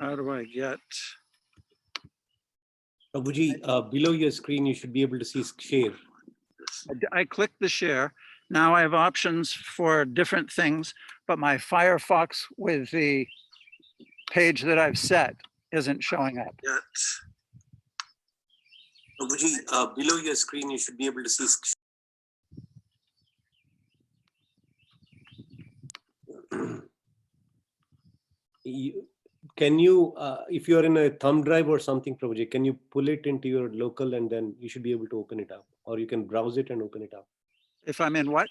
How do I get? Prabhuji, below your screen, you should be able to see share. I clicked the share. Now I have options for different things, but my Firefox with the page that I've set isn't showing up yet. Prabhuji, below your screen, you should be able to see. Can you, if you're in a thumb drive or something, Prabhuji, can you pull it into your local and then you should be able to open it up, or you can browse it and open it up. If I'm in what?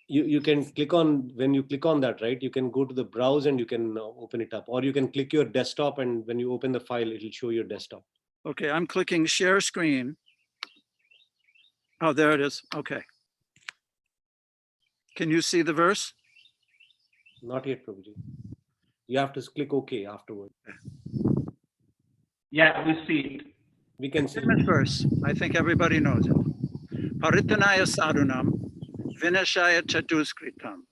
You can click on, when you click on that, right, you can go to the browse and you can open it up, or you can click your desktop and when you open the file, it'll show your desktop. Okay, I'm clicking share screen. Oh, there it is. Okay. Can you see the verse? Not yet, Prabhuji. You have to click OK afterward. Yeah, we see it. We can see Famous verse. I think everybody knows it. Paritanaya sadhunam vinashaya chatuskritam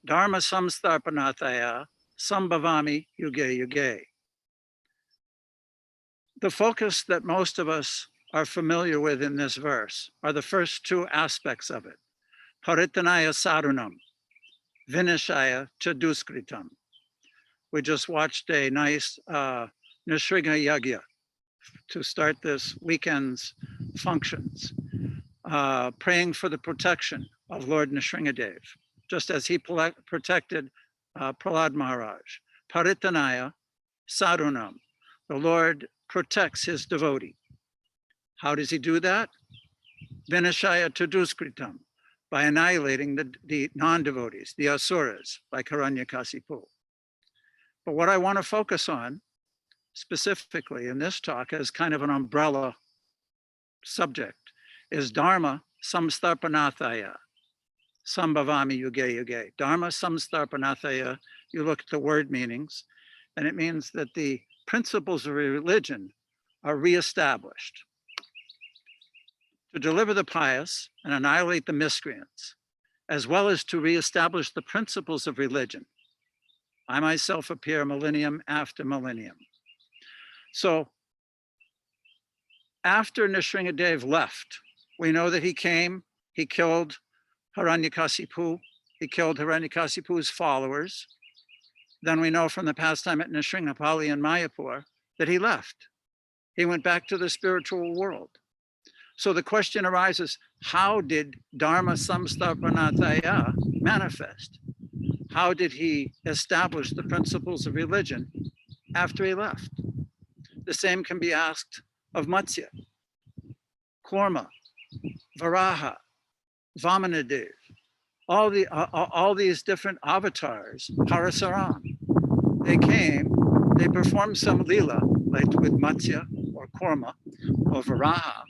dharma samstarpanataya sambhavami yuge yuge. The focus that most of us are familiar with in this verse are the first two aspects of it. Paritanaya sadhunam vinashaya chaduskritam. We just watched a nice Nishriga Yagya to start this weekend's functions, praying for the protection of Lord Nrsingadev, just as he protected Prahlad Maharaj. Paritanaya sadhunam, the Lord protects his devotee. How does he do that? Vinashaya taduskritam, by annihilating the non-devotees, the asuras, like Hiranyakasipu. But what I want to focus on specifically in this talk as kind of an umbrella subject is Dharma samstarpanathaya, sambhavami yuge yuge. Dharma samstarpanathaya, you look at the word meanings, and it means that the principles of religion are reestablished to deliver the pious and annihilate the miscreants, as well as to reestablish the principles of religion. I myself appear millennium after millennium. So after Nrsingadev left, we know that he came, he killed Hiranyakasipu, he killed Hiranyakasipu's followers. Then we know from the pastime at Nrsimhapali in Mayapur that he left. He went back to the spiritual world. So the question arises, how did Dharma samstarpanataya manifest? How did he establish the principles of religion after he left? The same can be asked of Matsya, Kurma, Varaha, Vamanadev, all these different avatars, Parasaram. They came, they performed some lila, like with Matsya or Kurma or Varaha.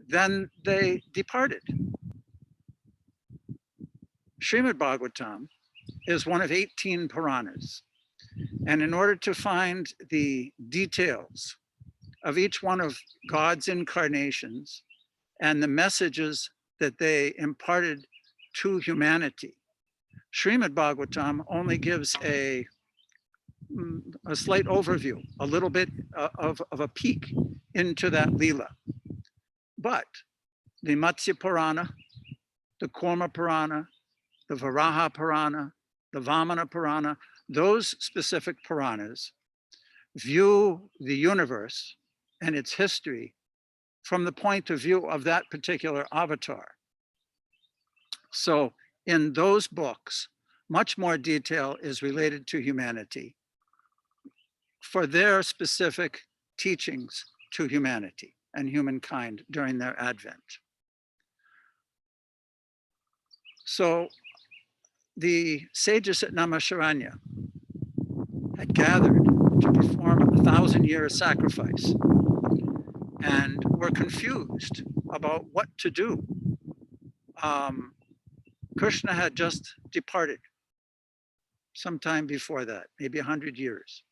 Then they departed. Srimad Bhagavatam is one of 18 Puranas. And in order to find the details of each one of God's incarnations and the messages that they imparted to humanity, Srimad Bhagavatam only gives a slight overview, a little bit of a peek into that Leela. But the Matsya Purana, the Kurma Purana, the Varaha Purana, the Vamana Purana, those specific Puranas view the universe and its history from the point of view of that particular avatar. So in those books, much more detail is related to humanity for their specific teachings to humanity and humankind during their advent. So the sages at Naimisharanya had gathered to perform a 1,000-year sacrifice and were confused about what to do. Krishna had just departed sometime before that, maybe 100 years.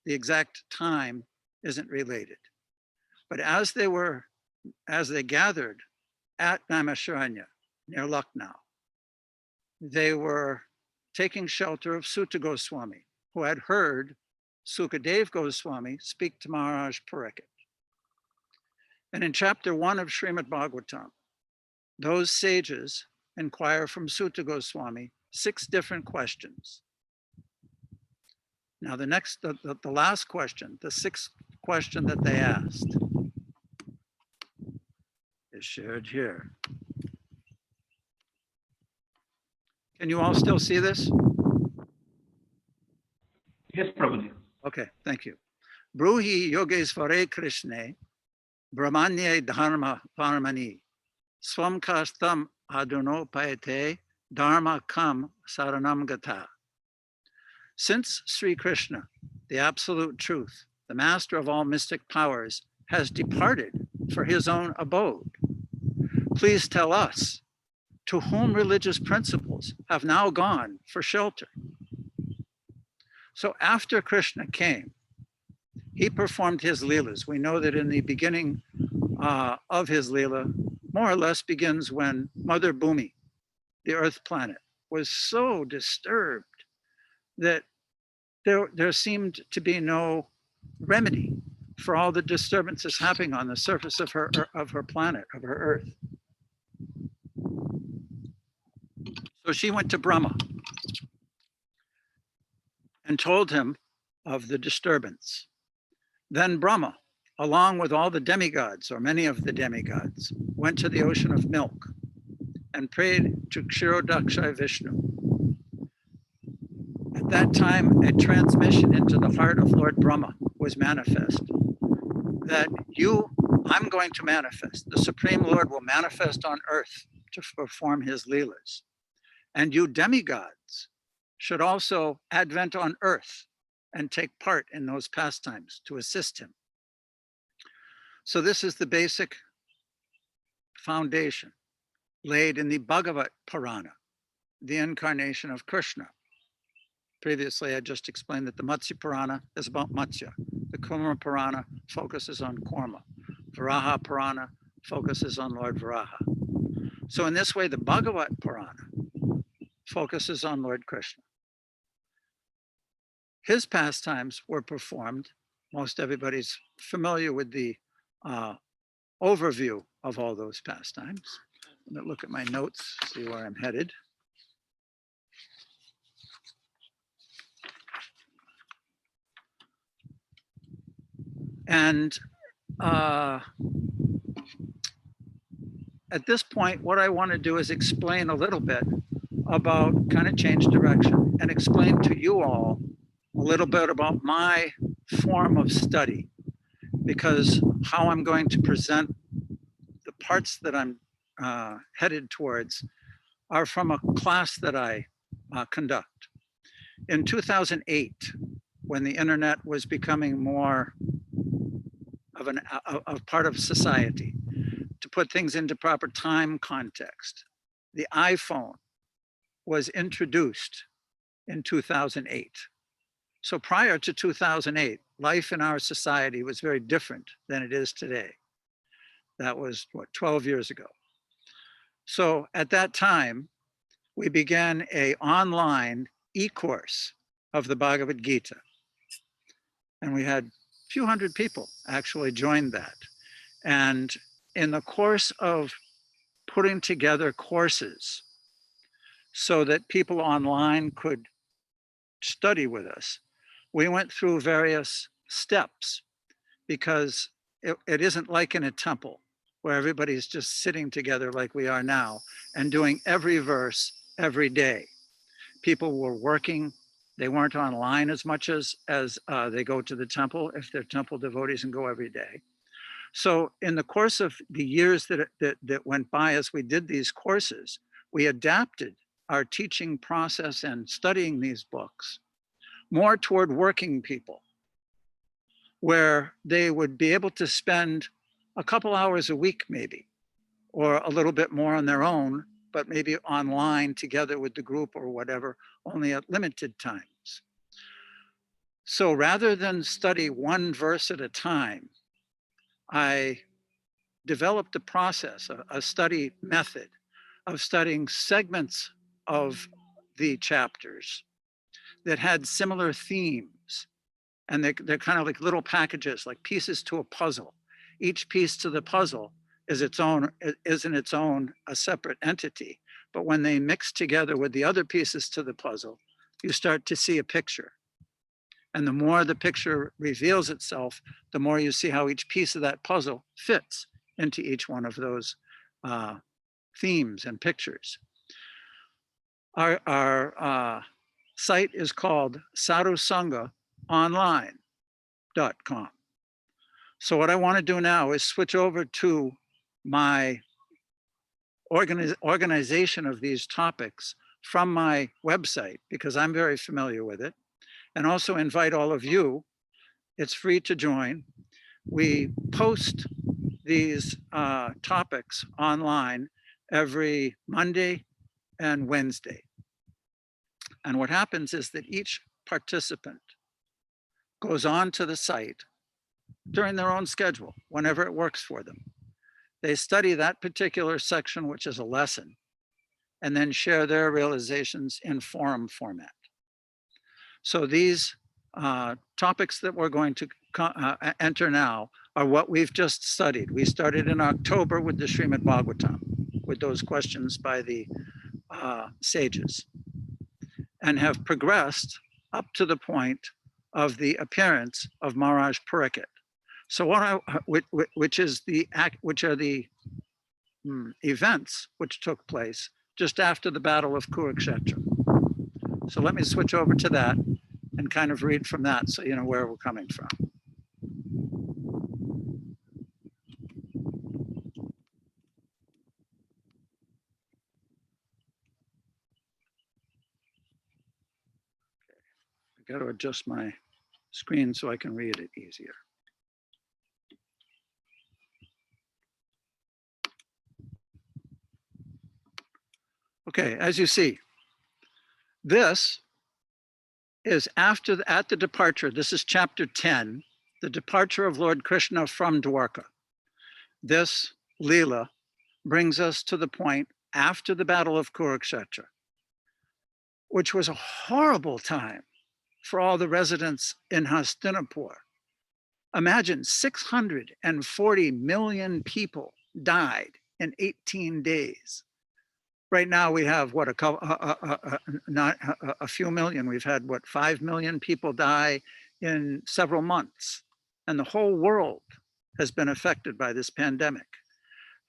The exact time isn't related. But as they gathered at Naimisharanya near Lucknow, they were taking shelter of Sutta Goswami, who had heard Sukadev Goswami speak to Maharaj Pariksit. And in chapter 1 of Srimad Bhagavatam, those sages inquire from Sutta Goswami 6 different questions. Now the last question, the 6th question that they asked is shared here. Can you all still see this? Yes, Prabhuji. Okay, thank you. Bruhi Yogesvare Krishne Brahmanye Dharma Paramani Swam Kastam Aduno Payate Dharma Kam Saranam Gata. Since Sri Krishna, the absolute truth, the master of all mystic powers, has departed for his own abode, please tell us to whom religious principles have now gone for shelter. So after Krishna came, he performed his leelas. We know that in the beginning of his leela, more or less begins when Mother Bhumi, the earth planet, was so disturbed that there seemed to be no remedy for all the disturbances happening on the surface of her planet, of her earth. So she went to Brahma and told him of the disturbance. Then Brahma, along with all the demigods, or many of the demigods, went to the ocean of milk and prayed to Kshirodaksha Vishnu. At that time, a transmission into the heart of Lord Brahma was manifest, that I'm going to manifest. The Supreme Lord will manifest on earth to perform his leelas. And you demigods should also advent on earth and take part in those pastimes to assist him. So this is the basic foundation laid in the Bhagavat Purana, the incarnation of Krishna. Previously, I just explained that the Matsya Purana is about Matsya. The Kurma Purana focuses on Kurma. Varaha Purana focuses on Lord Varaha. So in this way, the Bhagavat Purana focuses on Lord Krishna. His pastimes were performed. Most everybody's familiar with the overview of all those pastimes. Let me look at my notes, see where I'm headed. And at this point, what I want to do is explain a little bit about, kind of change direction, and explain to you all a little bit about my form of study, because how I'm going to present the parts that I'm headed towards are from a class that I conduct. In 2008, when the internet was becoming more of a part of society, to put things into proper time context, the iPhone was introduced in 2008. So prior to 2008, life in our society was very different than it is today. That was, 12 years ago. So at that time, we began an online e-course of the Bhagavad Gita. And we had a few hundred people actually joined that. And in the course of putting together courses so that people online could study with us, we went through various steps, because it isn't like in a temple where everybody's just sitting together like we are now and doing every verse every day. People were working. They weren't online as much as they go to the temple if they're temple devotees and go every day. So in the course of the years that went by as we did these courses, we adapted our teaching process and studying these books more toward working people, where they would be able to spend a couple hours a week maybe, or a little bit more on their own, but maybe online together with the group or whatever, only at limited times. So rather than study one verse at a time, I developed a process, a study method of studying segments of the chapters that had similar themes And they're kind of like little packages, like pieces to a puzzle. Each piece to the puzzle is in its own a separate entity. But when they mix together with the other pieces to the puzzle, you start to see a picture. And the more the picture reveals itself, the more you see how each piece of that puzzle fits into each one of those themes and pictures. Our site is called sadhusangaonline.com. So what I want to do now is switch over to my organization of these topics from my website, because I'm very familiar with it, and also invite all of you. It's free to join. We post these topics online every Monday and Wednesday. And what happens is that each participant goes on to the site during their own schedule, whenever it works for them. They study that particular section, which is a lesson, and then share their realizations in forum format. So these topics that we're going to enter now are what we've just studied. We started in October with the Srimad Bhagavatam, with those questions by the sages, and have progressed up to the point of the appearance of Maharaj Parikshit. So which are the events which took place just after the Battle of Kurukshetra. So let me switch over to that and kind of read from that so you know where we're coming from. I got to adjust my screen so I can read it easier. Okay, as you see, this is at the departure. This is chapter 10, the departure of Lord Krishna from Dwarka. This Leela brings us to the point after the Battle of Kurukshetra, which was a horrible time for all the residents in Hastinapur. Imagine 640 million people died in 18 days. Right now we have what, not a few million. We've had what, 5 million people die in several months. And the whole world has been affected by this pandemic.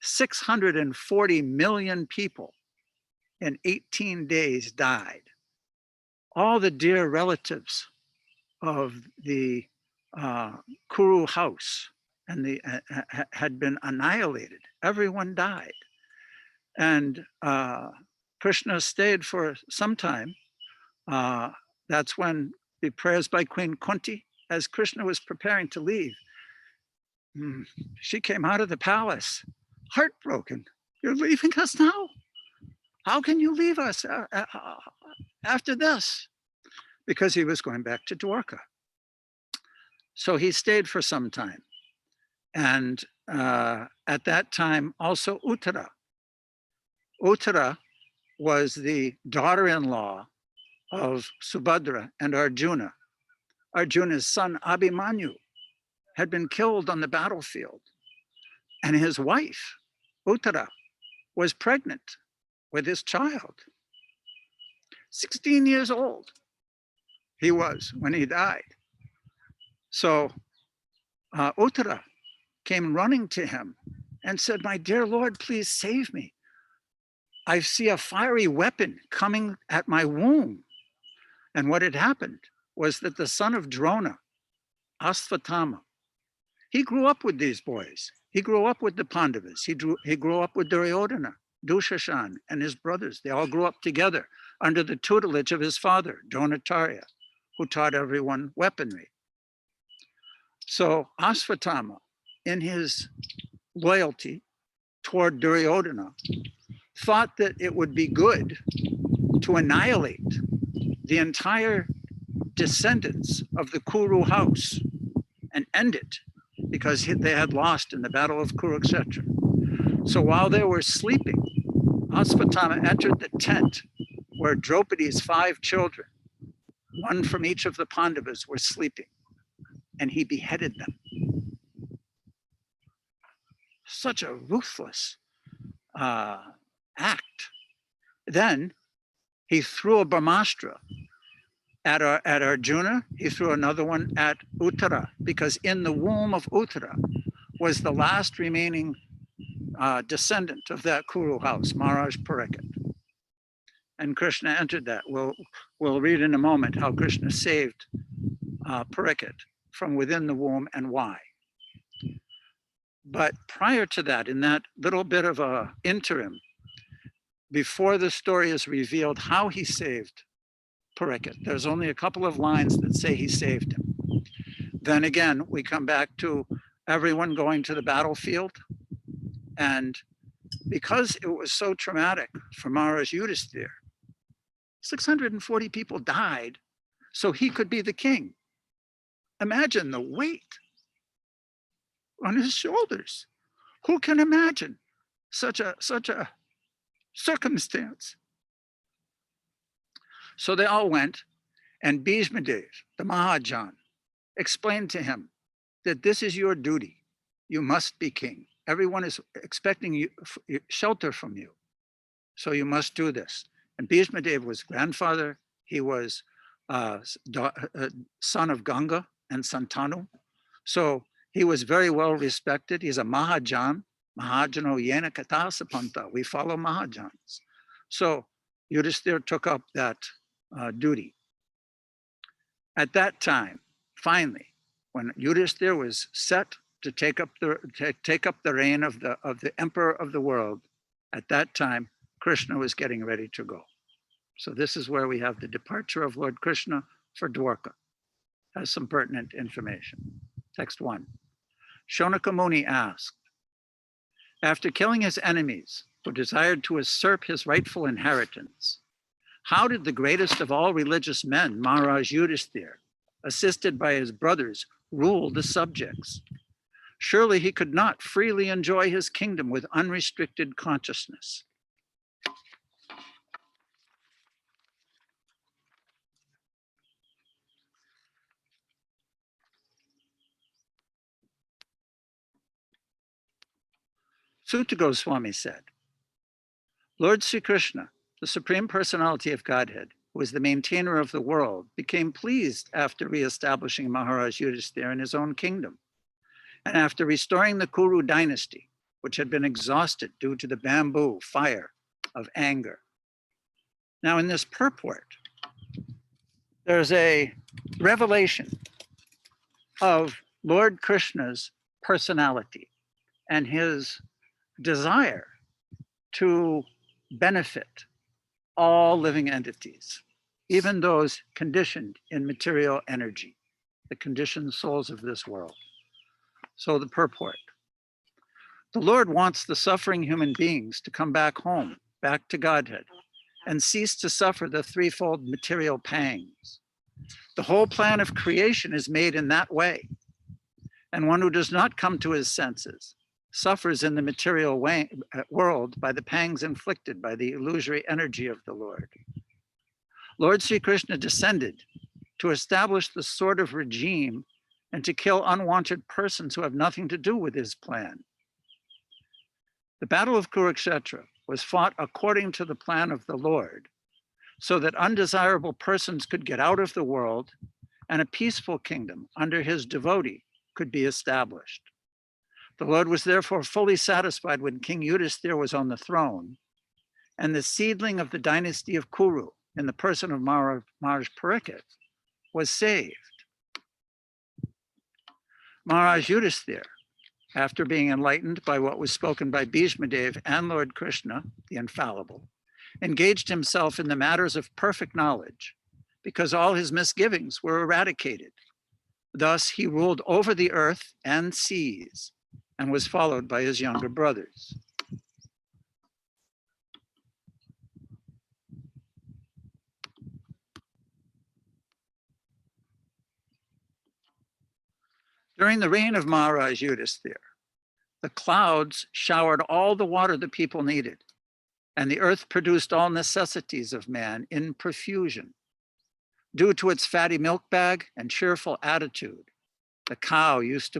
640 million people in 18 days died. All the dear relatives of the Kuru house and had been annihilated. Everyone died. And Krishna stayed for some time. That's when the prayers by Queen Kunti, as Krishna was preparing to leave, she came out of the palace, heartbroken. You're leaving us now? How can you leave us after this? Because he was going back to Dwarka. So he stayed for some time. And at that time, also Uttara. Uttara was the daughter-in-law of Subhadra and Arjuna. Arjuna's son Abhimanyu had been killed on the battlefield. And his wife, Uttara, was pregnant with his child. 16 years old he was when he died. So Uttara came running to him and said, "My dear Lord, please save me. I see a fiery weapon coming at my womb." And what had happened was that the son of Drona, Asvatthama, he grew up with these boys. He grew up with the Pandavas. He grew up with Duryodhana, Dushashan, and his brothers. They all grew up together under the tutelage of his father, Dronacharya, who taught everyone weaponry. So Asvatthama, in his loyalty toward Duryodhana, thought that it would be good to annihilate the entire descendants of the Kuru house and end it, because they had lost in the Battle of Kurukshetra. So while they were sleeping, Asvatthama entered the tent where Draupadi's 5 children, one from each of the Pandavas, were sleeping. and he beheaded them. Such a ruthless act. Then he threw a Brahmastra at Arjuna. He threw another one at Uttara, because in the womb of Uttara was the last remaining descendant of that Kuru house, Maharaj Pariksit. And Krishna entered that. We'll read in a moment how Krishna saved Pariksit from within the womb and why. But prior to that, in that little bit of a interim, before the story is revealed how he saved Pariksit, there's only a couple of lines that say he saved him. Then again, we come back to everyone going to the battlefield. And because it was so traumatic for Maharaj Yudhisthira, 640 people died so he could be the king. Imagine the weight on his shoulders. Who can imagine such a circumstance? So they all went, and Bhishmadev, the Mahajan, explained to him that this is your duty. You must be king. Everyone is expecting you shelter from you. So you must do this. And Bhishmadev was grandfather. He was son of Ganga and Santanu. So he was very well respected. He's a Mahajan. Mahajano yena kata sapanta. We follow Mahajans. So Yudhisthira took up that duty. At that time, finally, when Yudhisthira was set to take up the reign of the emperor of the world, at that time, Krishna was getting ready to go. So this is where we have the departure of Lord Krishna for Dwarka. Has some pertinent information. Text 1. Shonaka Muni asked, after killing his enemies who desired to usurp his rightful inheritance, how did the greatest of all religious men, Maharaj Yudhisthira, assisted by his brothers, rule the subjects? Surely he could not freely enjoy his kingdom with unrestricted consciousness. Sutta Goswami said, Lord Sri Krishna, the Supreme Personality of Godhead, who is the maintainer of the world, became pleased after reestablishing Maharaj Yudhisthira in his own kingdom, and after restoring the Kuru dynasty, which had been exhausted due to the bamboo fire of anger. Now in this purport, there's a revelation of Lord Krishna's personality and his desire to benefit all living entities, even those conditioned in material energy, the conditioned souls of this world. So the purport. The Lord wants the suffering human beings to come back home, back to Godhead, and cease to suffer the threefold material pangs. The whole plan of creation is made in that way. And one who does not come to his senses suffers in the material world by the pangs inflicted by the illusory energy of the Lord. Lord Sri Krishna descended to establish the sort of regime and to kill unwanted persons who have nothing to do with his plan. The Battle of Kurukshetra was fought according to the plan of the Lord, so that undesirable persons could get out of the world and a peaceful kingdom under his devotee could be established. The Lord was therefore fully satisfied when King Yudhisthira was on the throne, and the seedling of the dynasty of Kuru in the person of Maharaj Pariksit was saved. Maharaj Yudhisthira, after being enlightened by what was spoken by Bhishmadev and Lord Krishna, the infallible, engaged himself in the matters of perfect knowledge because all his misgivings were eradicated. Thus he ruled over the earth and seas and was followed by his younger brothers. During the reign of Maharaj Yudhisthira, the clouds showered all the water the people needed, and the earth produced all necessities of man in profusion. Due to its fatty milk bag and cheerful attitude, The cows used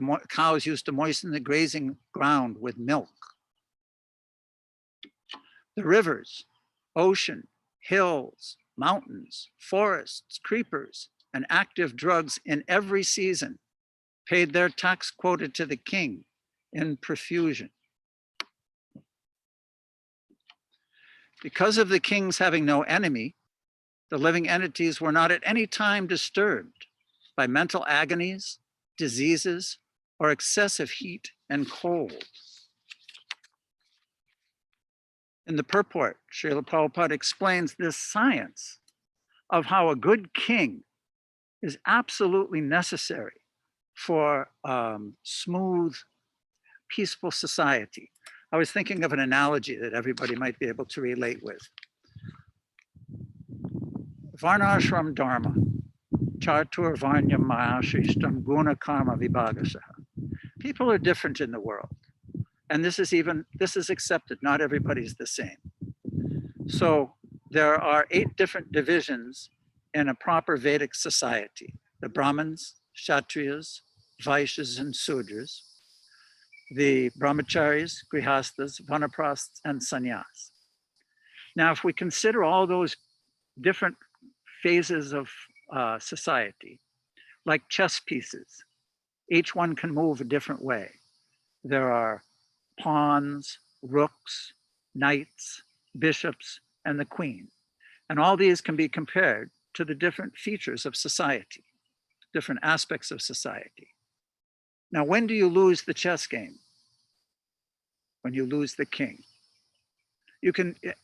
to moisten the grazing ground with milk. The rivers, ocean, hills, mountains, forests, creepers, and active drugs in every season paid their tax quoted to the king in profusion. Because of the king's having no enemy, the living entities were not at any time disturbed by mental agonies, diseases, or excessive heat and cold. In the purport, Srila Prabhupada explains this science of how a good king is absolutely necessary for smooth, peaceful society. I was thinking of an analogy that everybody might be able to relate with. Varnashram Dharma, Chatur Varnyam Mahashishtam Guna Karma Vibhagasaha. People are different in the world. And this is accepted. Not everybody's the same. So there are 8 different divisions in a proper Vedic society: the Brahmins, Kshatriyas, Vaishyas, and Sudras, the Brahmacharis, Grihasthas, Vanaprasts, and Sannyas. Now, if we consider all those different phases of society, like chess pieces, each one can move a different way. There are pawns, rooks, knights, bishops, and the queen. And all these can be compared to the different features of society, different aspects of society. Now, when do you lose the chess game? When you lose the king.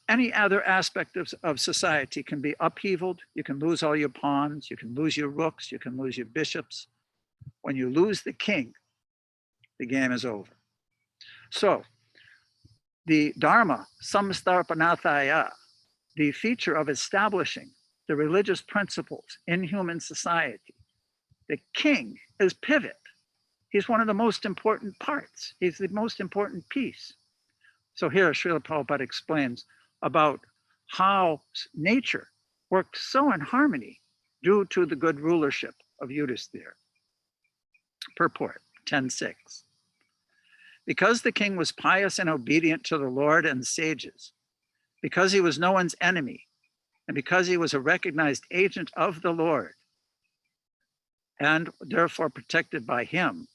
Any other aspect of society can be upheavaled. You can lose all your pawns, you can lose your rooks, you can lose your bishops. When you lose the king, the game is over. So the Dharma, samstarpanathaya, the feature of establishing the religious principles in human society, the king is pivot. He's one of the most important parts. He's the most important piece. So here Srila Prabhupada explains about how nature worked so in harmony due to the good rulership of Yudhisthira. Purport 10.6. Because the king was pious and obedient to the Lord and sages, because he was no one's enemy, and because he was a recognized agent of the Lord, and therefore protected by him,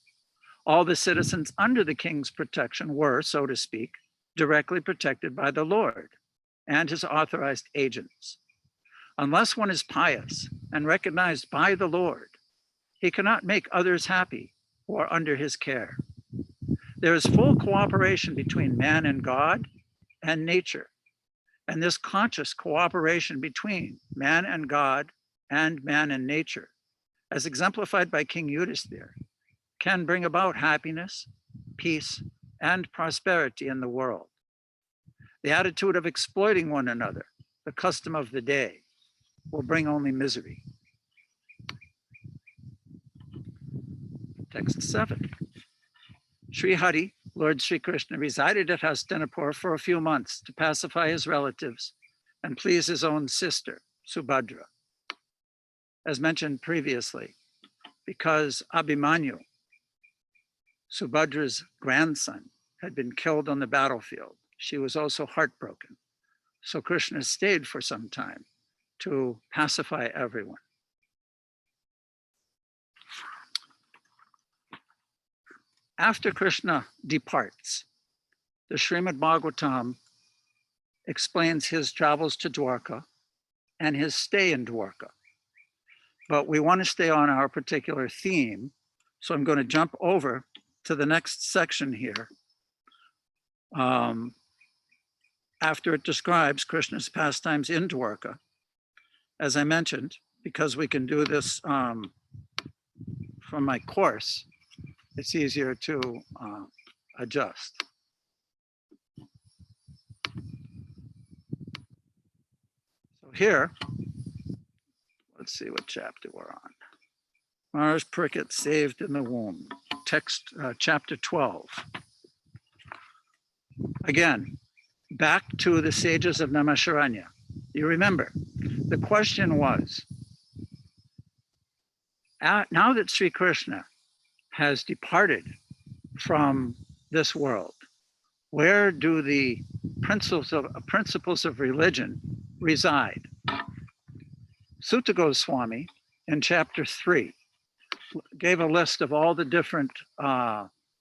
all the citizens under the king's protection were, so to speak, directly protected by the Lord and his authorized agents. Unless one is pious and recognized by the Lord, he cannot make others happy or under his care. There is full cooperation between man and God and nature. And this conscious cooperation between man and God and man and nature, as exemplified by King Yudhisthira, can bring about happiness, peace, and prosperity in the world. The attitude of exploiting one another, the custom of the day, will bring only misery. Text 7. Sri Hari, Lord Sri Krishna, resided at Hastinapur for a few months to pacify his relatives and please his own sister, Subhadra. As mentioned previously, because Abhimanyu, Subhadra's grandson, had been killed on the battlefield, she was also heartbroken. So Krishna stayed for some time to pacify everyone. After Krishna departs, the Srimad Bhagavatam explains his travels to Dwarka and his stay in Dwarka. But we want to stay on our particular theme, so I'm going to jump over to the next section here. After it describes Krishna's pastimes in Dwarka, as I mentioned, because we can do this from my course, it's easier to adjust. So here, let's see what chapter we're on. Mars Prickett saved in the womb, text chapter 12. Again, back to the sages of Namasharanya. You remember, the question was, now that Sri Krishna has departed from this world, where do the principles of religion reside? Sutta Goswami in chapter 3 gave a list of all the different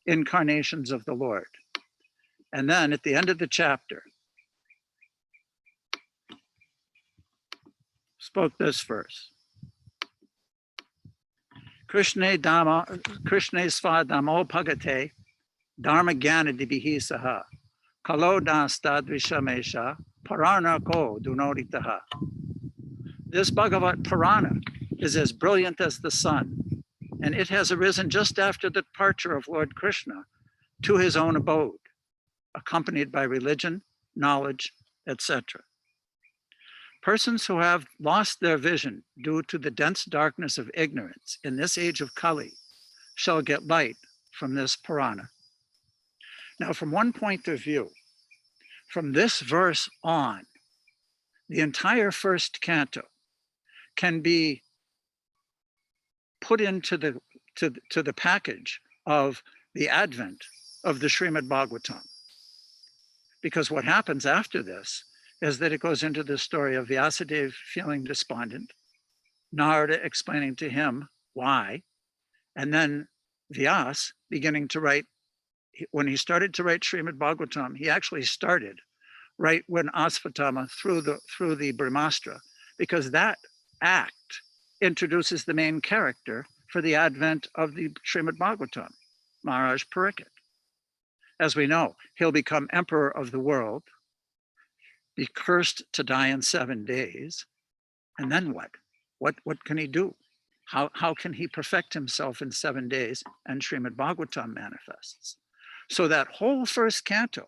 incarnations of the Lord. And then at the end of the chapter, spoke this verse. Krishna sva dhammo bhagate dharma jnana dibihi saha kalo dastadvishamesha paranako dunoditaha. This Bhagavat Purana is as brilliant as the sun, and it has arisen just after the departure of Lord Krishna to his own abode, accompanied by religion, knowledge, etc. Persons who have lost their vision due to the dense darkness of ignorance in this age of Kali shall get light from this Purana. Now, from one point of view, from this verse on, the entire first canto can be put into the package of the advent of the Srimad Bhagavatam. Because what happens after this is that it goes into the story of Vyasadeva feeling despondent, Narada explaining to him why, and then Vyas beginning to write. When he started to write Srimad Bhagavatam, he actually started right when Asvatthama threw the Brahmastra, because that act introduces the main character for the advent of the Srimad Bhagavatam, Maharaj Pariksit. As we know, he'll become emperor of the world, be cursed to die in 7 days, and then what? What can he do? How can he perfect himself in 7 days? And Srimad Bhagavatam manifests. So that whole first canto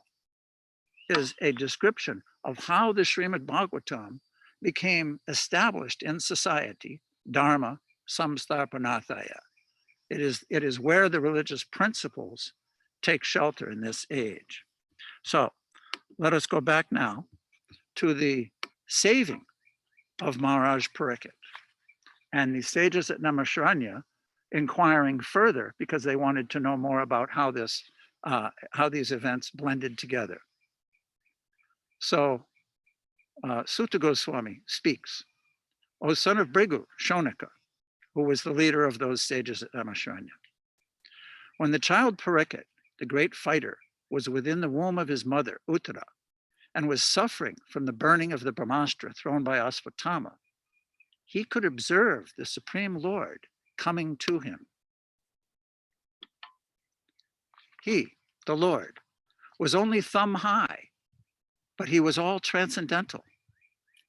is a description of how the Srimad Bhagavatam became established in society, dharma samstarpanathaya. It is where the religious principles take shelter in this age. So let us go back now to the saving of Maharaj Pariksit and the sages at Naimisharanya inquiring further because they wanted to know more about how these events blended together. So Sutta Goswami speaks, O son of Bhrigu, Shonika, who was the leader of those sages at Naimisharanya. When the child Pariksit, the great fighter, was within the womb of his mother, Uttara, and was suffering from the burning of the Brahmastra thrown by Asvatthama, he could observe the Supreme Lord coming to him. He, the Lord, was only thumb high, but he was all transcendental.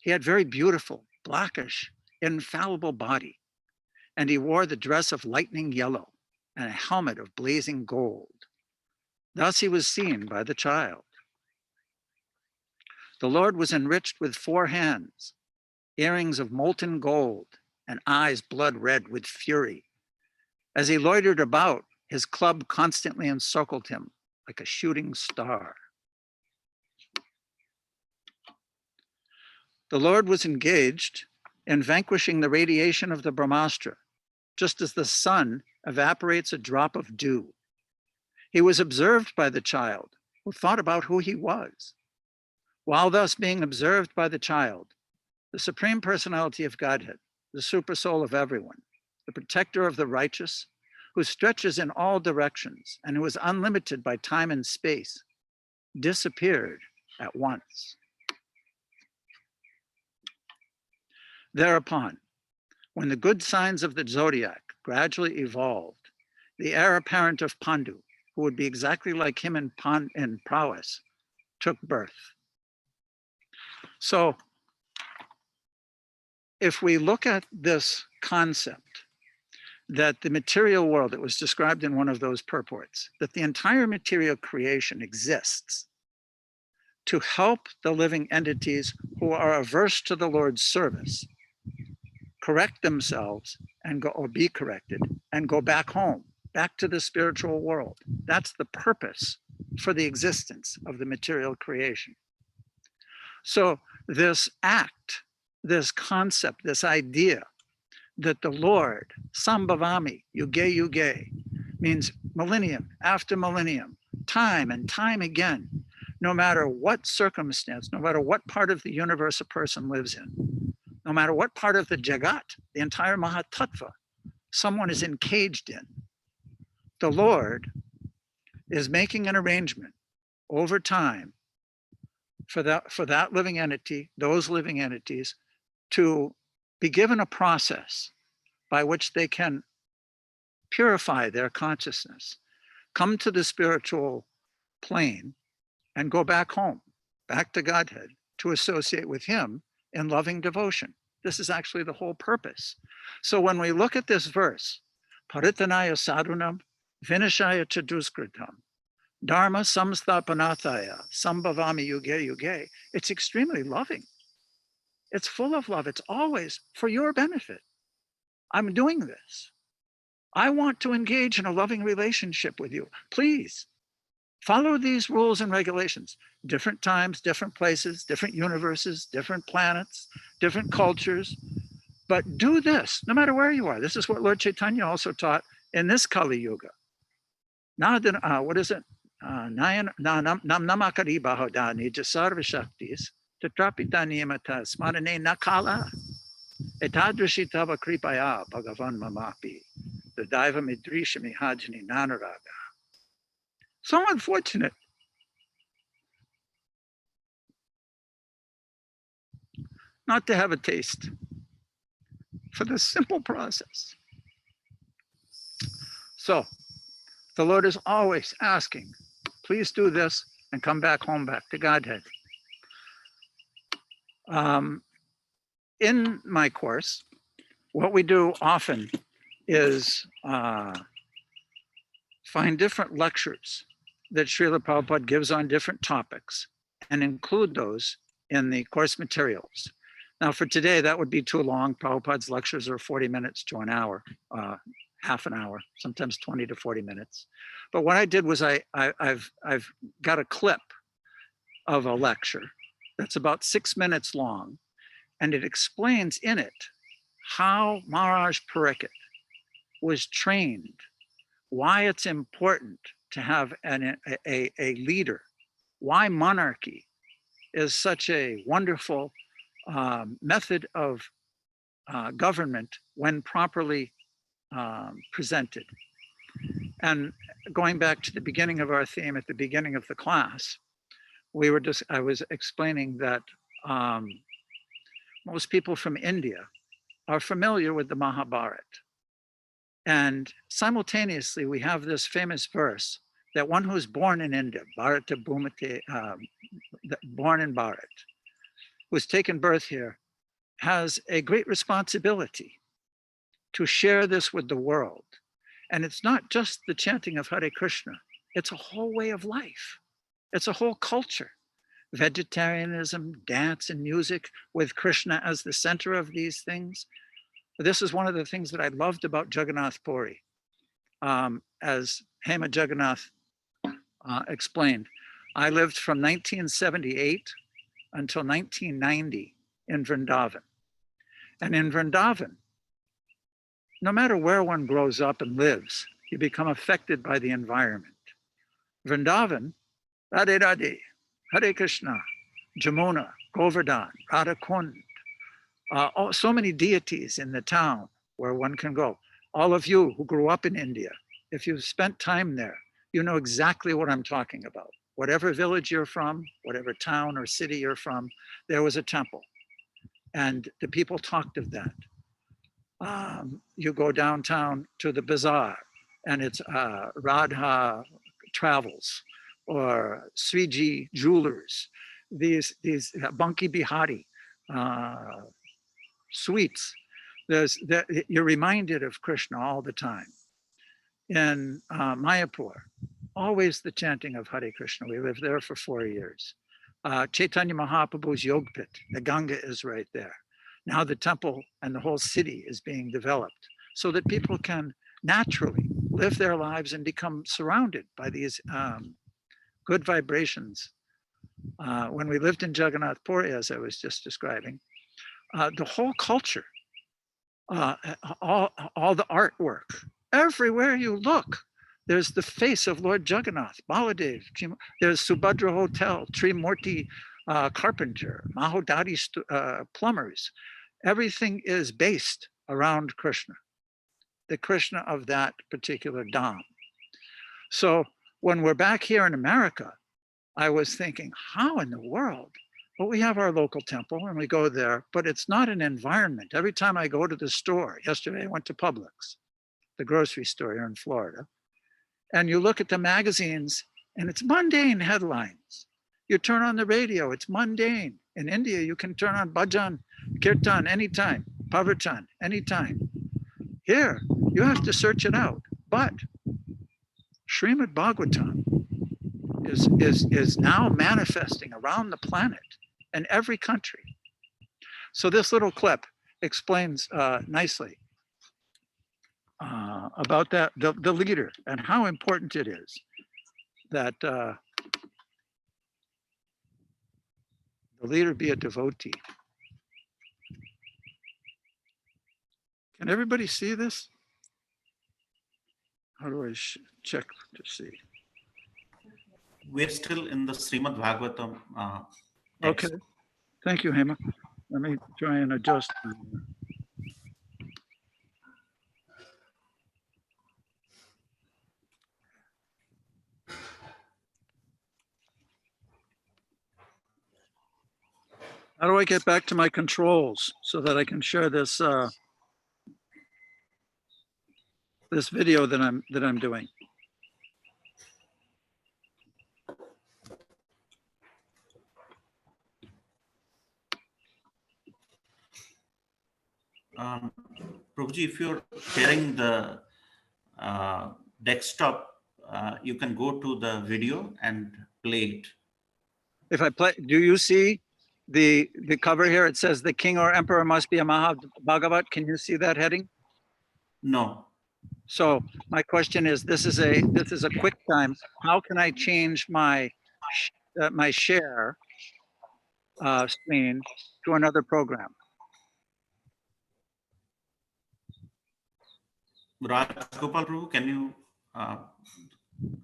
He had very beautiful, blackish, infallible body, and he wore the dress of lightning yellow and a helmet of blazing gold. Thus he was seen by the child. The Lord was enriched with 4 hands, earrings of molten gold, and eyes blood red with fury. As he loitered about, his club constantly encircled him like a shooting star. The Lord was engaged in vanquishing the radiation of the Brahmastra, just as the sun evaporates a drop of dew. He was observed by the child, who thought about who he was. While thus being observed by the child, the Supreme Personality of Godhead, the Supersoul of everyone, the protector of the righteous, who stretches in all directions and who is unlimited by time and space, disappeared at once. Thereupon, when the good signs of the zodiac gradually evolved, the heir apparent of Pandu, who would be exactly like him in prowess, took birth. So if we look at this concept that the material world that was described in one of those purports, that the entire material creation exists to help the living entities who are averse to the Lord's service correct themselves and go, or be corrected, and go back home, back to the spiritual world. That's the purpose for the existence of the material creation. So this act, this concept, this idea that the Lord, Sambhavami, Yuge Yuge, means millennium after millennium, time and time again, no matter what circumstance, no matter what part of the universe a person lives in, no matter what part of the Jagat, the entire Mahatattva, someone is encaged in, the Lord is making an arrangement over time for that living entity, those living entities, to be given a process by which they can purify their consciousness, come to the spiritual plane, and go back home, back to Godhead, to associate with Him in loving devotion. This is actually the whole purpose. So when we look at this verse, Paritanaya sadhunam, vinashaya chaduskritam, dharma samsthapanataya, sambhavami yuge yuge, it's extremely loving. It's full of love. It's always for your benefit. I'm doing this. I want to engage in a loving relationship with you. Please follow these rules and regulations. Different times, different places, different universes, different planets, different cultures. But do this no matter where you are. This is what Lord Chaitanya also taught in this Kali Yuga. What is it? Namakari bahodani jasarva shaktis tatrapita niyamata smarane nakala etadrashi tava kripaya bhagavan mamapi the daiva midrisha mihajani nanaraga. So unfortunate. Not to have a taste for this simple process. So the Lord is always asking, please do this and come back home, back to Godhead. In my course, what we do often is find different lectures that Srila Prabhupada gives on different topics and include those in the course materials. Now for today, that would be too long. Prabhupada's lectures are 40 minutes to an hour, half an hour, sometimes 20 to 40 minutes. But what I did was I've got a clip of a lecture that's about 6 minutes long, and it explains in it how Maharaj Pariksit was trained, why it's important to have a leader, why monarchy is such a wonderful method of government when properly presented. And going back to the beginning of our theme at the beginning of the class, I was explaining that most people from India are familiar with the Mahabharata. And simultaneously, we have this famous verse that one who's born in India, Bharata Bhumate, born in Bharat, who's taken birth here, has a great responsibility to share this with the world. And it's not just the chanting of Hare Krishna, it's a whole way of life. It's a whole culture. Vegetarianism, dance, and music with Krishna as the center of these things. This is one of the things that I loved about Jagannath Puri. As Hema Jagannath explained, I lived from 1978 until 1990 in Vrindavan. And in Vrindavan, no matter where one grows up and lives, you become affected by the environment. Vrindavan, Radhe Radhe, Hare Krishna, Jamuna, Govardhan, Radha Kund, so many deities in the town where one can go. All of you who grew up in India, if you've spent time there, you know exactly what I'm talking about. Whatever village you're from, whatever town or city you're from, there was a temple. And the people talked of that. You go downtown to the bazaar and it's Radha Travels or Sriji Jewelers, these Banki Bihari sweets. You're reminded of Krishna all the time. In Mayapur, always the chanting of Hare Krishna. We lived there for 4 years. Chaitanya Mahaprabhu's Yog Pit, the Ganga is right there. Now the temple and the whole city is being developed so that people can naturally live their lives and become surrounded by these good vibrations. When we lived in Jagannath Puri, as I was just describing, the whole culture, all the artwork, everywhere you look, There's the face of Lord Jagannath, Baladev. There's Subhadra Hotel, Trimurti Carpenter, Mahodari Plumbers. Everything is based around Krishna, the Krishna of that particular Dham. So when we're back here in America, I was thinking, how in the world? Well, we have our local temple and we go there, but it's not an environment. Every time I go to the store, yesterday I went to Publix, the grocery store here in Florida, and you look at the magazines and it's mundane headlines. You turn on the radio, it's mundane. In India, you can turn on bhajan, kirtan anytime, pavartan anytime. Here, you have to search it out. But Srimad Bhagavatam is now manifesting around the planet in every country. So this little clip explains nicely about that, the leader, and how important it is that the leader be a devotee. Can everybody see this? How do I check to see? We're still in the Srimad Bhagavatam text. Okay, thank you, Hema. Let me try and adjust. How do I get back to my controls so that I can share this this video that I'm doing? Prabhuji, if you're sharing the desktop, you can go to the video and play it. If I play, do you see the cover here? It says the king or emperor must be a Mahabhagavat. Can you see that heading? No. So my question is, this is a quick time. How can I change my my share screen to another program? Raj Gopal Prabhu, can you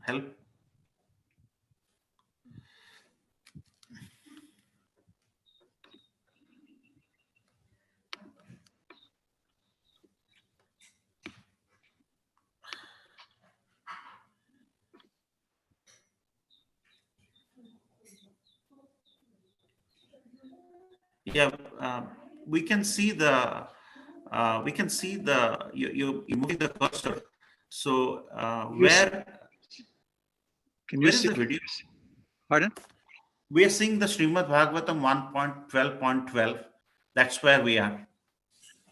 help? Yeah, we can see the you moving the cursor. So where Can you is see the video? Pardon? We are seeing the Srimad Bhagavatam 1.12.12. That's where we are.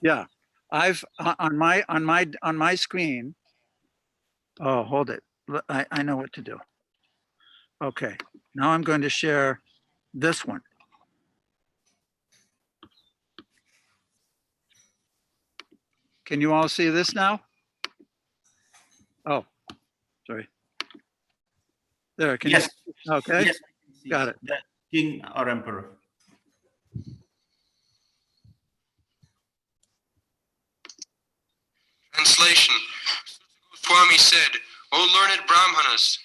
Yeah, I've on my screen. Oh, hold it. I know what to do. Okay, now I'm going to share this one. Can you all see this now? Oh, sorry. There, can Yes. you? Okay, Yes. got it. The king or emperor. Translation. Swami said, O learned Brahmanas,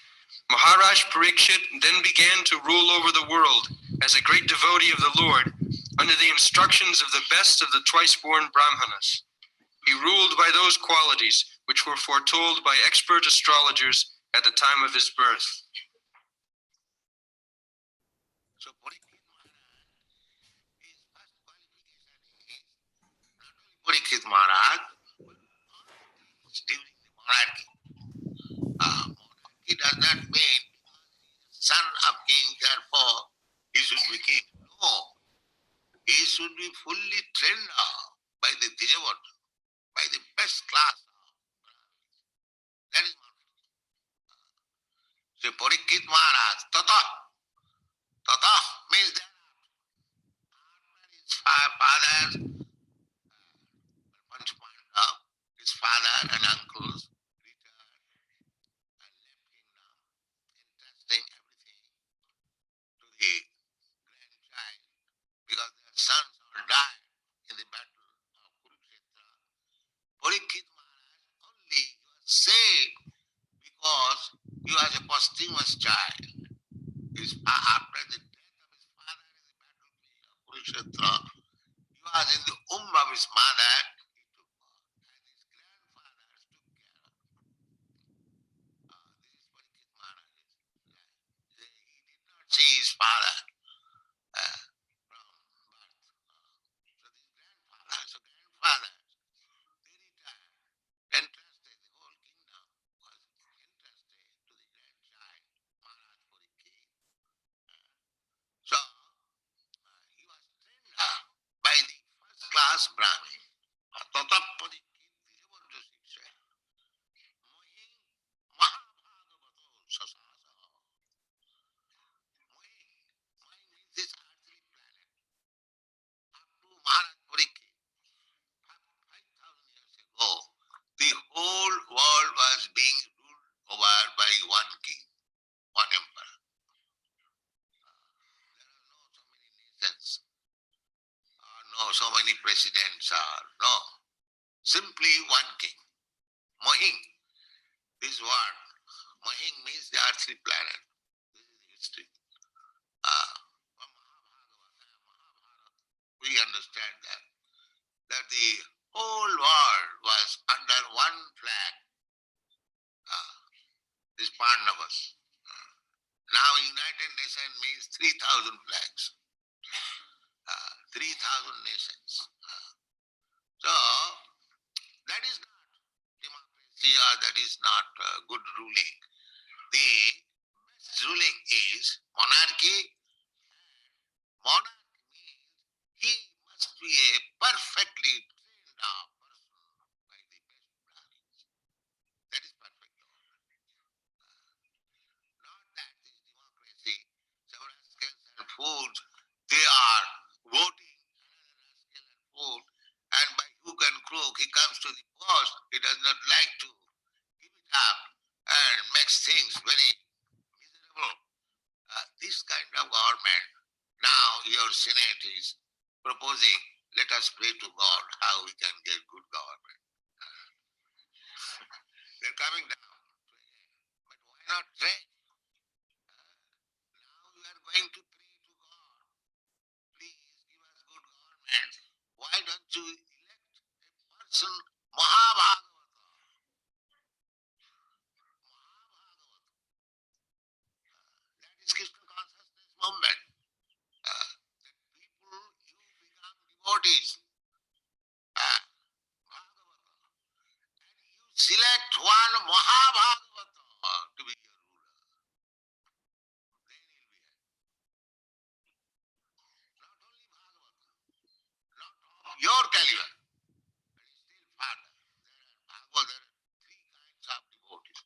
Maharaj Parikshit then began to rule over the world as a great devotee of the Lord under the instructions of the best of the twice-born Brahmanas. He ruled by those qualities which were foretold by expert astrologers at the time of his birth. So Parikshit Maharaj, during the monarchy. Monarchy does not mean son of king, therefore he should be king. No, he should be fully trained by the Dijavata, by the best class. That is monarchy. So Parikshit Maharaj, Tata. Tata means that his father, his father and uncles returned and left kingdom, entrusting everything to the grandchild because their sons all died in the battle of Kurukshetra. Parikshit Maharaj only was saved because was child. After the death of his father in the battlefield of Kurukshetra, he was in the womb of his mother. He took birth, and his grandfathers took care of him. This is Parikshit Maharaj's life. He did not see his father from birth. So grandfathers, they retired, entrusted the whole kingdom was entrusted to the grandchild, Maharaj Parikshit. So he was trained by the first class Brahmin. Tata Parikshit Dhruva Maharaja, Mohi Mahabhagavato Sasasa. Mohi means this earthly planet. Up to Maharaj Parikshit, 5,000 years ago, the whole world was being ruled over by one king, one emperor. There are no so many nations, or no so many presidents, or no. Simply one king. Mohing. This word, Mohing means the earthly planet. This is history. From Mahabharata, we understand that the whole world was under one flag. This Pandavas. Now United Nations means 3,000 flags. 3,000 nations. So that is not democracy, or that is not good ruling. The best ruling is monarchy. Monarch means he must be a perfectly trained up person by the best Brahmins. That is perfect government. Not that this democracy, some rascals and fools, they are voting another rascal and fool, and by hook and crook he comes to the post. He does not like to give it up and makes things very miserable. This kind of government, now your Senate is proposing, let us pray to God how we can get good government. They're coming down. But why not pray? Now we are going to pray to God. Please give us good government. Why don't you elect a person, Mahabhagavata? That is Krishna consciousness movement. That people, you become devotees. Bhagavata. And you select one Mahabhagavata to be your ruler. Then he'll be happy. Not only Bhagavata, not of your caliber, but still farther. There are three kinds of devotees.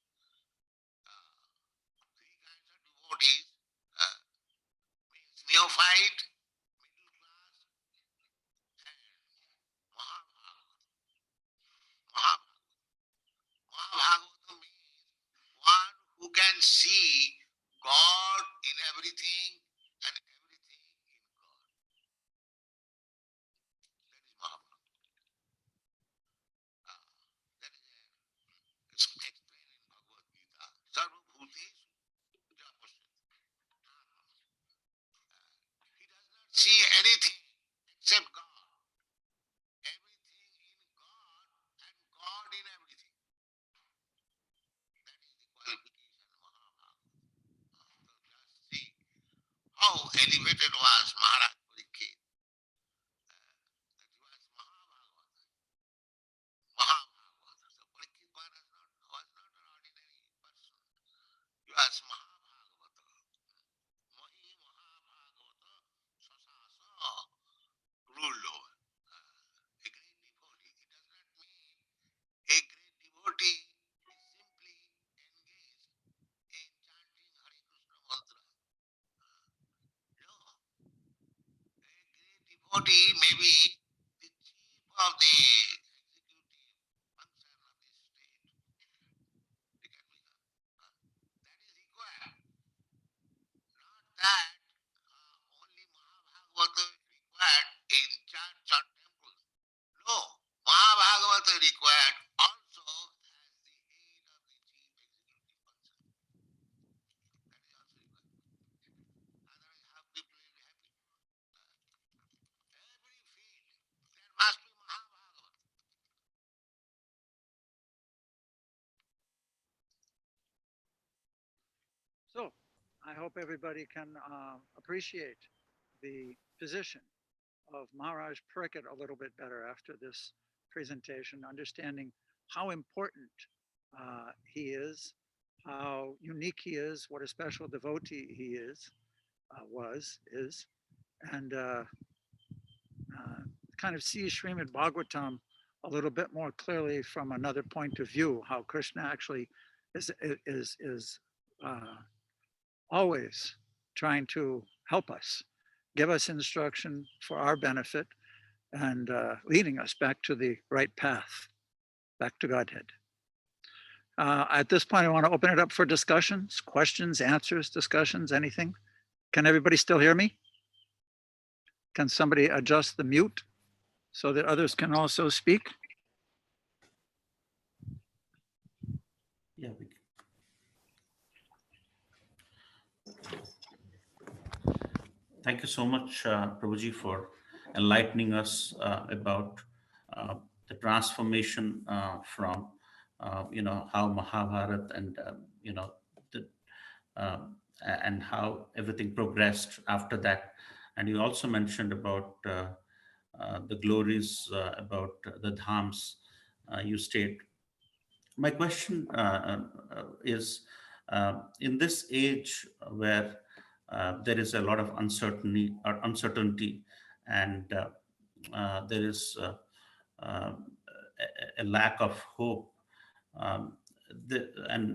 Three kinds of devotees means neophyte, middle class, and Mahabhagavata. Mahabhagavata means one who can see God in everything and everything in God. That is Mahabhagavata. That is explained in Bhagavad Gita. Sarvabhuteshu Japasya. He does not see anything except God. Everything in God and God in everything. That is the qualification of Mahabhagavata. So just see how elevated was Maharaj Parikshit. That he was Mahabhagavata. Mahabhagavata. So Parikshit Maharaj was not an ordinary person. He was Mahabhagavata. Mohi Mahabhagavata Sasasa ruled over. A great devotee. It does not mean a great devotee is simply engaged in chanting Hare Krishna mantra. No. A great devotee may be the chief of the executive function of the state. They can be that is required. Not that only Mahabhagavata required in church or temples. No, Mahabhagavata required also as the head of the chief executive function. hope everybody can appreciate the position of Maharaj Pariksit a little bit better after this presentation, understanding how important he is, how unique he is, what a special devotee he is, is, and kind of see Srimad Bhagavatam a little bit more clearly from another point of view, how Krishna actually is always trying to help us, give us instruction for our benefit, and leading us back to the right path, back to Godhead. At this point, I want to open it up for discussions, questions, answers, discussions, anything. Can everybody still hear me? Can somebody adjust the mute so that others can also speak? Yeah. Thank you so much, Prabhuji, for enlightening us about the transformation from, how Mahabharata and, the, and how everything progressed after that. And you also mentioned about the glories about the dhams you state. My question is, in this age where there is a lot of uncertainty, and there is a lack of hope, and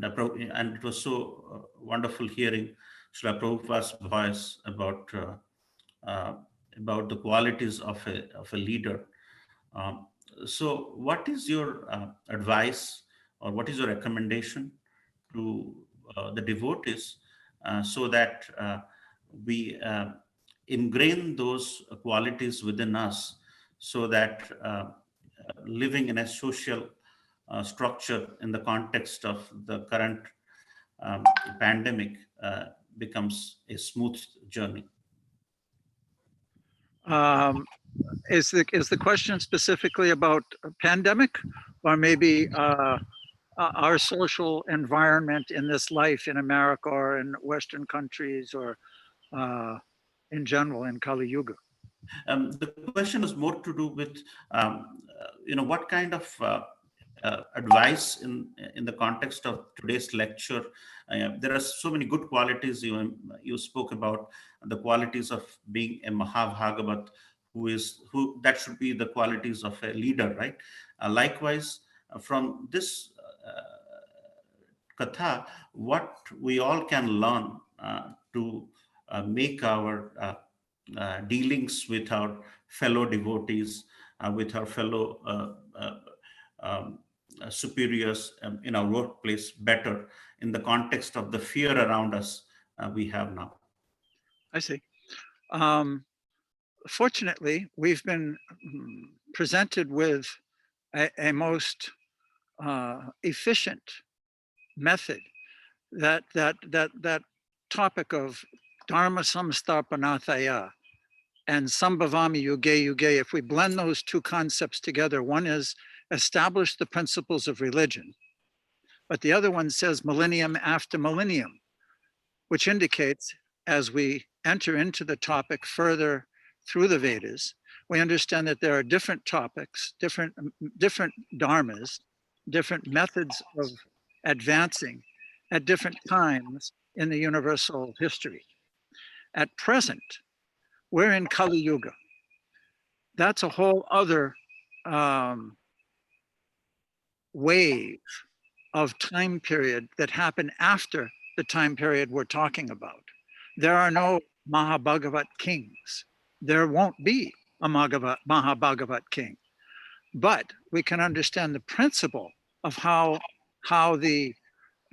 it was so wonderful hearing Srila Prabhupada's voice about the qualities of a leader. So what is your advice, or what is your recommendation to the devotees so that we ingrain those qualities within us, so that living in a social structure in the context of the current pandemic becomes a smooth journey? Is the question specifically about a pandemic, or maybe our social environment in this life in America or in Western countries, or in general in Kali Yuga? The question is more to do with, what kind of advice in the context of today's lecture. There are so many good qualities. You spoke about the qualities of being a Mahabhagavat, who that should be the qualities of a leader, right? Likewise, from this katha, what we all can learn to make our dealings with our fellow devotees, with our fellow superiors in our workplace better, in the context of the fear around us we have now. I see. Fortunately, we've been presented with a most efficient method. That topic of Dharma Samstapanathaya and Sambhavami Yuge Yuge, if we blend those two concepts together, one is establish the principles of religion, but the other one says millennium after millennium, which indicates, as we enter into the topic further through the Vedas, we understand that there are different topics, different dharmas, different methods of advancing at different times in the universal history. At present, we're in Kali Yuga. That's a whole other wave of time period that happened after the time period we're talking about. There are no Mahabhagavat kings. There won't be a Mahabhagavat king. But we can understand the principle of how the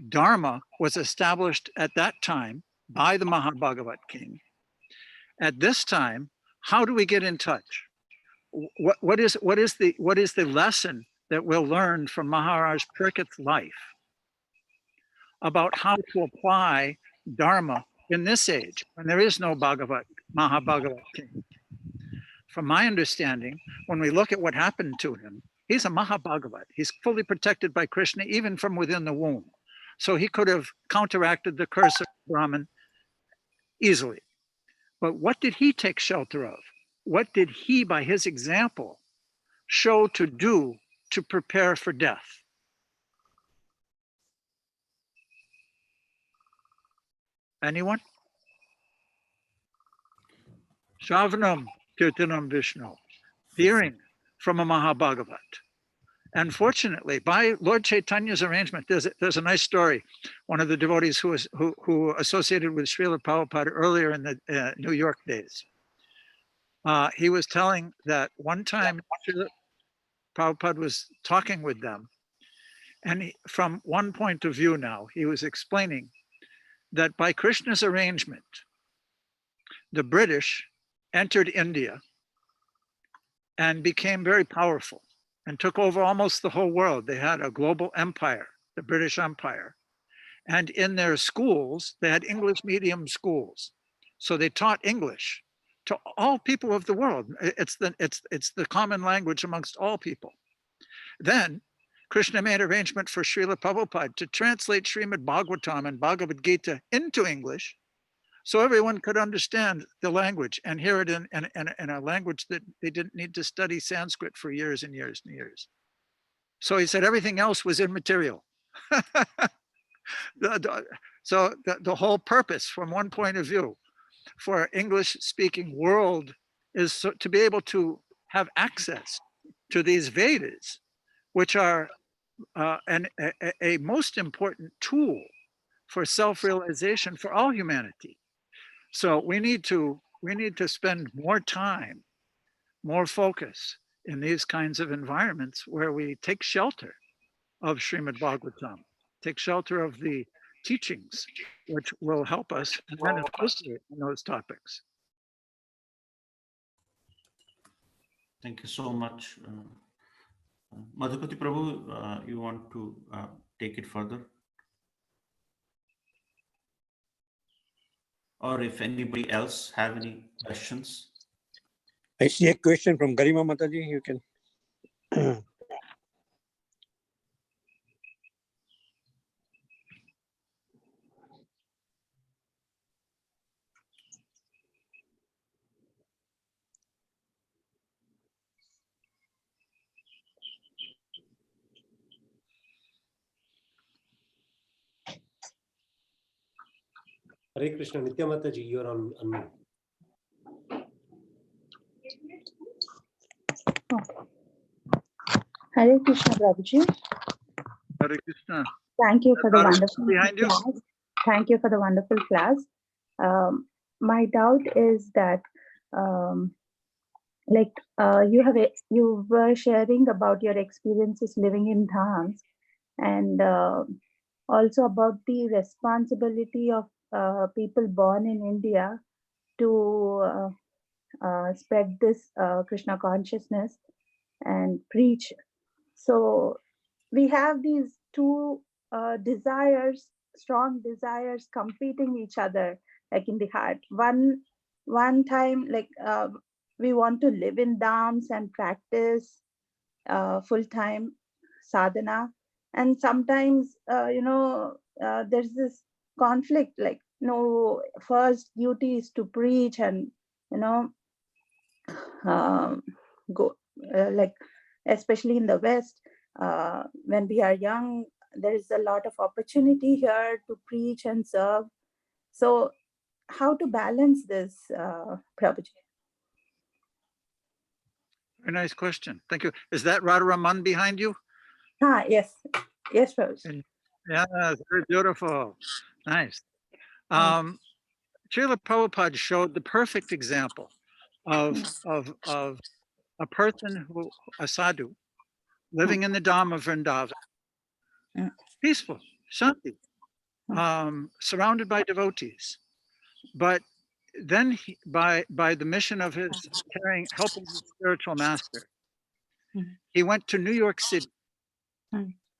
Dharma was established at that time by the Mahabhagavat king. At this time, how do we get in touch? What is the lesson that we'll learn from Maharaj Parikit's life about how to apply Dharma in this age when there is no Mahabhagavat king? From my understanding, when we look at what happened to him, he's a Mahabhagavat. He's fully protected by Krishna, even from within the womb. So he could have counteracted the curse of Brahman easily. But what did he take shelter of? What did he, by his example, show to do to prepare for death? Anyone? Shravanam Kirtanam Vishnu, hearing from a Mahabhagavat. And fortunately, by Lord Chaitanya's arrangement, there's a nice story. One of the devotees who associated with Srila Prabhupada earlier in the New York days, he was telling that one time Srila Prabhupada was talking with them, and from one point of view now, he was explaining that by Krishna's arrangement, the British entered India and became very powerful and took over almost the whole world. They had a global empire, the British Empire. And in their schools, they had English medium schools. So they taught English to all people of the world. It's the common language amongst all people. Then Krishna made arrangement for Srila Prabhupada to translate Srimad Bhagavatam and Bhagavad Gita into English, so everyone could understand the language and hear it in a language that they didn't need to study Sanskrit for years and years and years. So he said everything else was immaterial. So the whole purpose, from one point of view, for English-speaking world is to be able to have access to these Vedas, which are a most important tool for self-realization for all humanity. So we need to spend more time, more focus in these kinds of environments where we take shelter of Srimad Bhagavatam, take shelter of the teachings, which will help us and then associate in those topics. Thank you so much. Madhupati Prabhu, you want to take it further? Or if anybody else have any questions? I see a question from Garima Mataji. You can. Hare Krishna, Nitya Mataji, you're on mute. Hare Krishna, Prabhuji. Hare Krishna. Thank you for the wonderful Behind you. class. Thank you for the wonderful class. My doubt is that, you were sharing about your experiences living in dhams, and also about the responsibility of people born in India to spread this Krishna consciousness and preach. So we have these two desires, strong desires competing each other, like in the heart. One time, we want to live in dhams and practice full-time sadhana, and sometimes there's this conflict, like, no, first duty is to preach and go like, especially in the West, when we are young, there is a lot of opportunity here to preach and serve. So how to balance this, Prabhuji? Very nice question. Thank you. Is that Radharaman behind you? Yes, Prabhuji. Yeah, very beautiful. Nice. Srila Prabhupada showed the perfect example of a person who, a sadhu, living in the Dham of Vrindavan, peaceful, shanti, surrounded by devotees. But then by the mission of his helping his spiritual master, he went to New York City.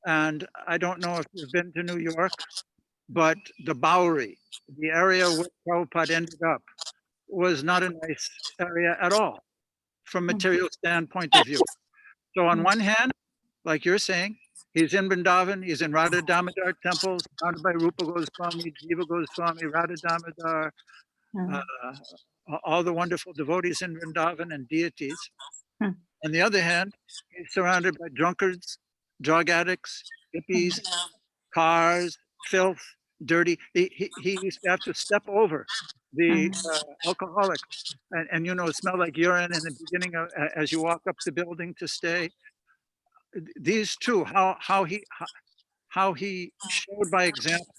And I don't know if you've been to New York, but the Bowery, the area where Prabhupada ended up, was not a nice area at all from material standpoint of view. So on one hand, like you're saying, he's in Vrindavan, he's in Radha Damodar temple, surrounded by Rupa Goswami, Jiva Goswami, Radha Damodar, all the wonderful devotees in Vrindavan and deities. Hmm. On the other hand, he's surrounded by drunkards, drug addicts, hippies, cars, filth, dirty. He used to have to step over the alcoholics and smell like urine in the beginning of, as you walk up the building to stay. These two, how he showed by example.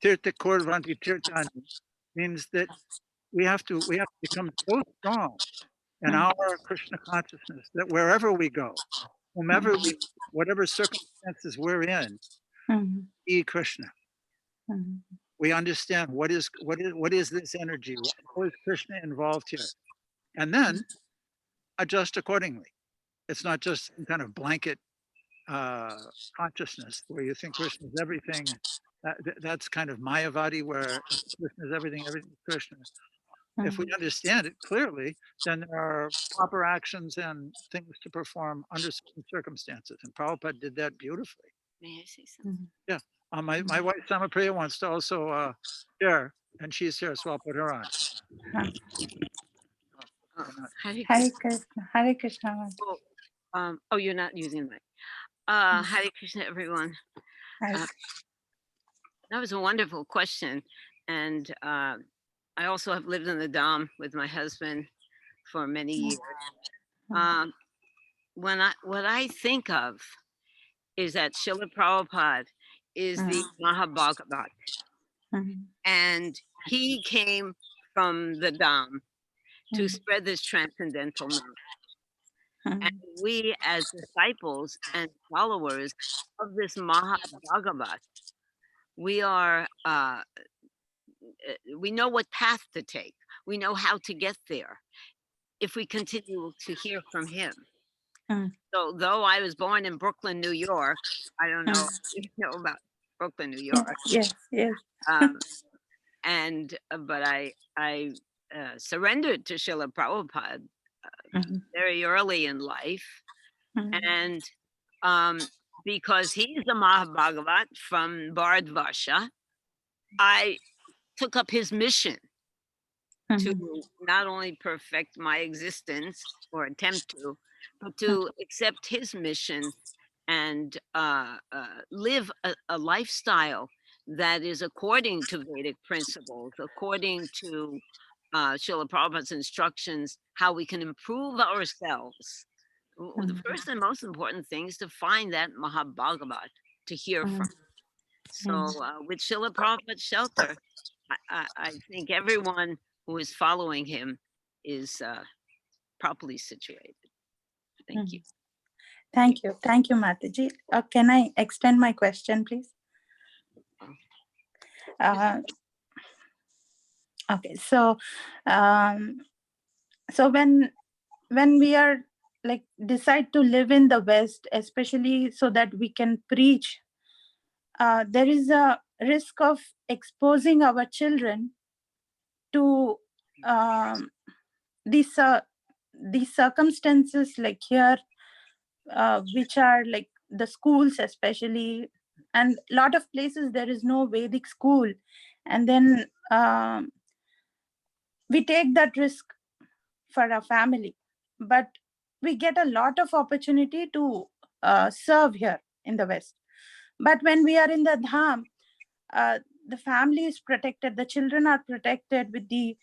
Tirtha Kurvanti Tirthani means that we have to become so strong in our Krishna consciousness that wherever we go, whomever we, whatever circumstances we're in, be Krishna. We understand what is this energy? How is Krishna involved here? And then adjust accordingly. It's not just some kind of blanket consciousness where you think Krishna is everything. That's kind of Mayavadi, where Krishna is everything is Krishna. If we understand it clearly, then there are proper actions and things to perform under certain circumstances. And Prabhupada did that beautifully. May I say something? Yeah. My wife, Samapriya, wants to also share, and she's here, so I'll put her on. Hare Hare Krishna. Oh, you're not using the mic. Hare Krishna, everyone. That was a wonderful question. And I also have lived in the Dham with my husband for many years. What I think of is that Srila Prabhupada is the Mahabhagavat. And he came from the Dham to spread this transcendental knowledge. And we as disciples and followers of this Mahabhagavat, we are, we know what path to take. We know how to get there if we continue to hear from him. So though I was born in Brooklyn, New York, I don't know if you know about Brooklyn, New York. Yes. But I surrendered to Srila Prabhupada very early in life. And because he's a Mahabhagavat from Bharatvarsha, I took up his mission to not only perfect my existence or attempt to, but to accept his mission and live a lifestyle that is according to Vedic principles, according to Srila Prabhupada's instructions, how we can improve ourselves. The first and most important thing is to find that Mahabhagavat to hear from. So with Srila Prabhupada's shelter, I think everyone who is following him is properly situated. Thank you. Thank you, Mataji. Can I extend my question, please? Okay, so when we are like decide to live in the West, especially so that we can preach, there is a risk of exposing our children to these circumstances like here, which are like the schools especially, and a lot of places there is no Vedic school, and then we take that risk for our family, but we get a lot of opportunity to serve here in the West. But when we are in the Dham, the family is protected, the children are protected with the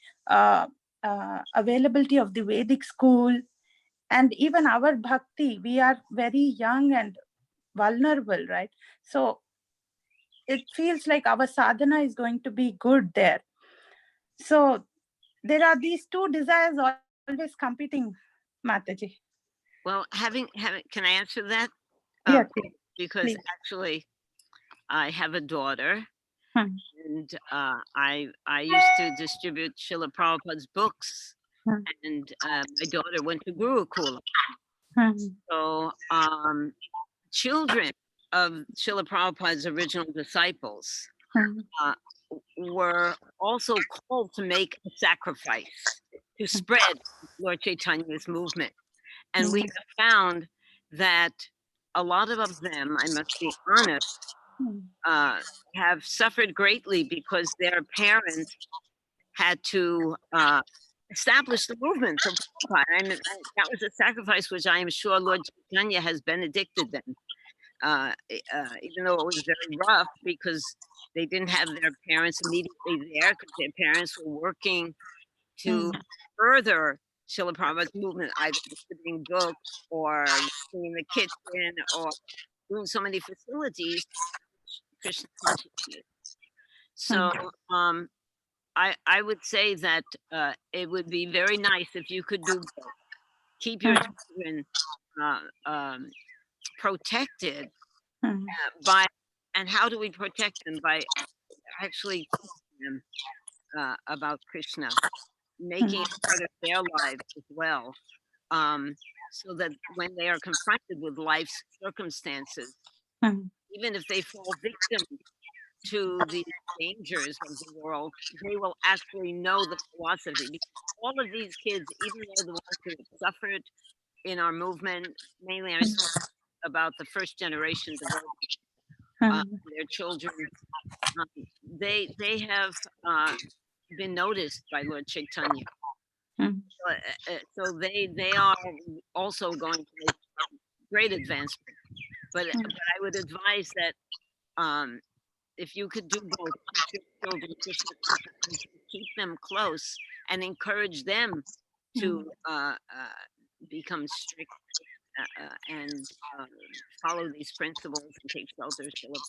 availability of the Vedic school, and even our bhakti, we are very young and vulnerable, right? So it feels like our sadhana is going to be good there. So there are these two desires always competing, Mataji. Well, can I answer that? Yes, because please. Actually, I have a daughter, Hmm. and I used to distribute Srila Prabhupada's books, and my daughter went to Gurukula. So children of Srila Prabhupada's original disciples were also called to make a sacrifice to spread Lord Chaitanya's movement. And we have found that a lot of them, I must be honest, have suffered greatly because their parents had to establish the movement. So I mean, that was a sacrifice which I am sure Lord Chaitanya has benedicted them, even though it was very rough because they didn't have their parents immediately there because their parents were working to further Srila Prabhupada's movement, either distributing books or working in the kitchen or doing so many facilities, Krishna consciousness. So I would say that it would be very nice if you could do both. Keep your children protected by, and how do we protect them? By actually teaching them about Krishna, making it part of their lives as well, so that when they are confronted with life's circumstances, even if they fall victim to the dangers of the world, they will actually know the philosophy. Because all of these kids, even though the ones who have suffered in our movement, mainly I'm talking about the first generation devotees, their children, they have been noticed by Lord Chaitanya. So they are also going to make great advancement. But I would advise that if you could do both, teach your children Krishna consciousness, keep them close and encourage them to become strict and follow these principles and take shelter of Srila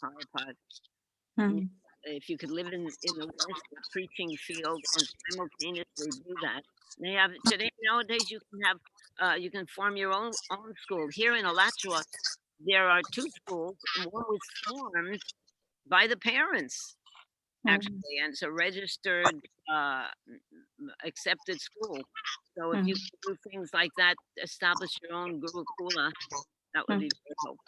Prabhupada. If you could live in the West, the preaching field, and simultaneously do that. They have today nowadays. You can have you can form your own school. Here in Alachua, there are 2 schools. One was formed by the parents, actually, and it's a registered, accepted school. So if you can do things like that, establish your own Gurukula, that would be very helpful.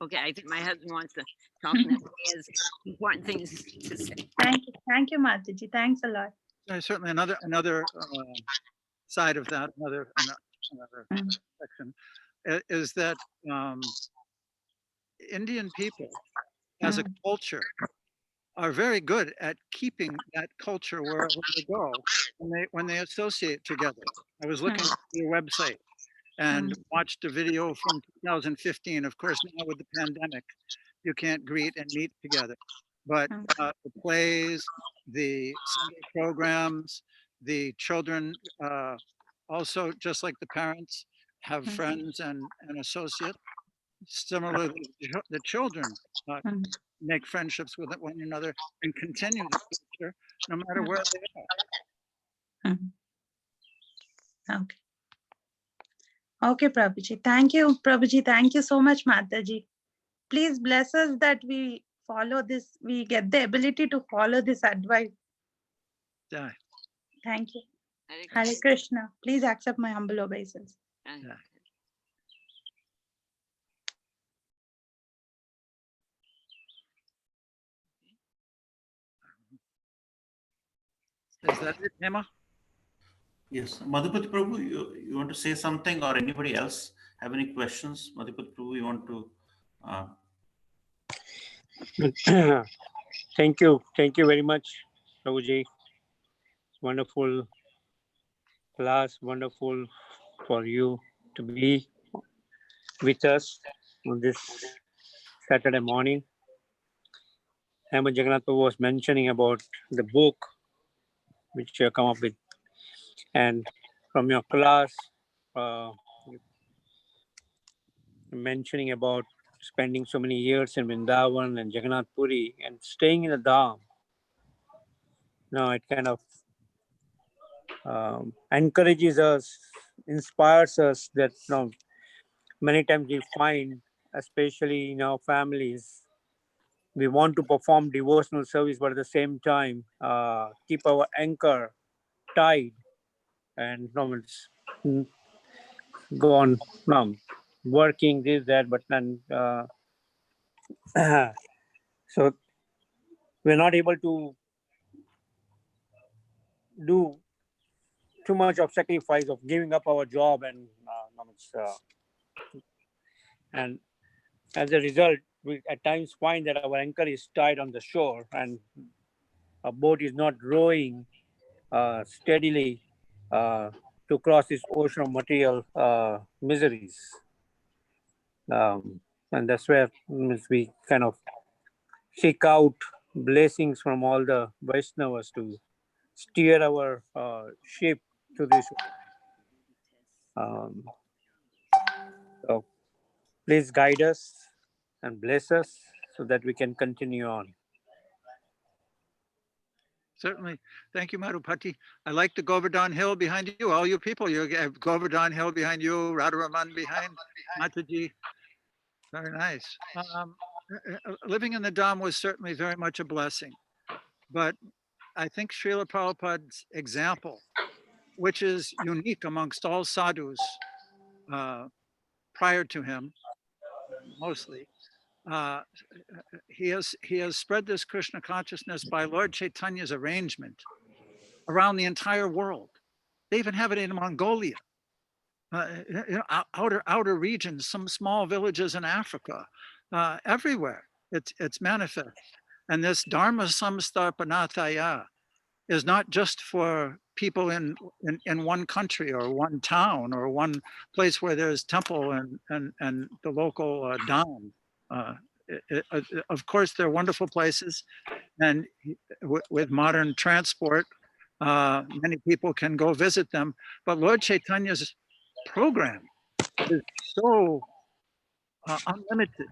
Okay, I think my husband wants to talk now. He has important things to say. Thank you, Mataji. Thanks a lot. Certainly another side of that, another section, is that Indian people as a culture are very good at keeping that culture wherever they go when they associate together. I was looking at your website and watched a video from 2015. Of course, now with the pandemic, you can't greet and meet together. But the plays, the Sunday programs, the children, also just like the parents, have friends and associates. Similarly, the children make friendships with one another and continue the culture no matter where they are. Okay. Okay, Prabhuji. Thank you, Prabhuji. Thank you so much, Mataji. Please bless us that we follow this, we get the ability to follow this advice. Yeah. Thank you. Hare Krishna. Please accept my humble obeisance. Yeah. Is that it, Hema? Yes, Madhupati Prabhu, you want to say something, or anybody else have any questions? Madhupati Prabhu, you want to? Thank you very much, Prabhuji. Wonderful class, wonderful for you to be with us on this Saturday morning. Hema Jagannath was mentioning about the book which you have come up with, and from your class, mentioning about spending so many years in Vrindavan and Jagannath Puri and staying in the Dham. Now it kind of encourages us, inspires us that many times we find, especially in our families, we want to perform devotional service, but at the same time, keep our anchor tied and it's go on working this, that, but then so we're not able to do too much of sacrifice of giving up our job, and as a result, we at times find that our anchor is tied on the shore and a boat is not rowing steadily to cross this ocean of material miseries. And that's where we kind of seek out blessings from all the Vaishnavas to steer our ship to this. So please guide us and bless us so that we can continue on. Certainly. Thank you, Madhupati. I like the Govardhan Hill behind you. All you people, you have Govardhan Hill behind you, Radharaman behind Mataji. Very nice. Living in the Dham was certainly very much a blessing. But I think Srila Prabhupada's example, which is unique amongst all sadhus prior to him, mostly, he has spread this Krishna consciousness by Lord Chaitanya's arrangement around the entire world. They even have it in Mongolia, outer regions, some small villages in Africa, everywhere. It's manifest. And this Dharma Samstarpanataya is not just for people in one country or one town or one place where there's temple and the local dham. Of course, they're wonderful places, and with modern transport, many people can go visit them. But Lord Chaitanya's program is so unlimited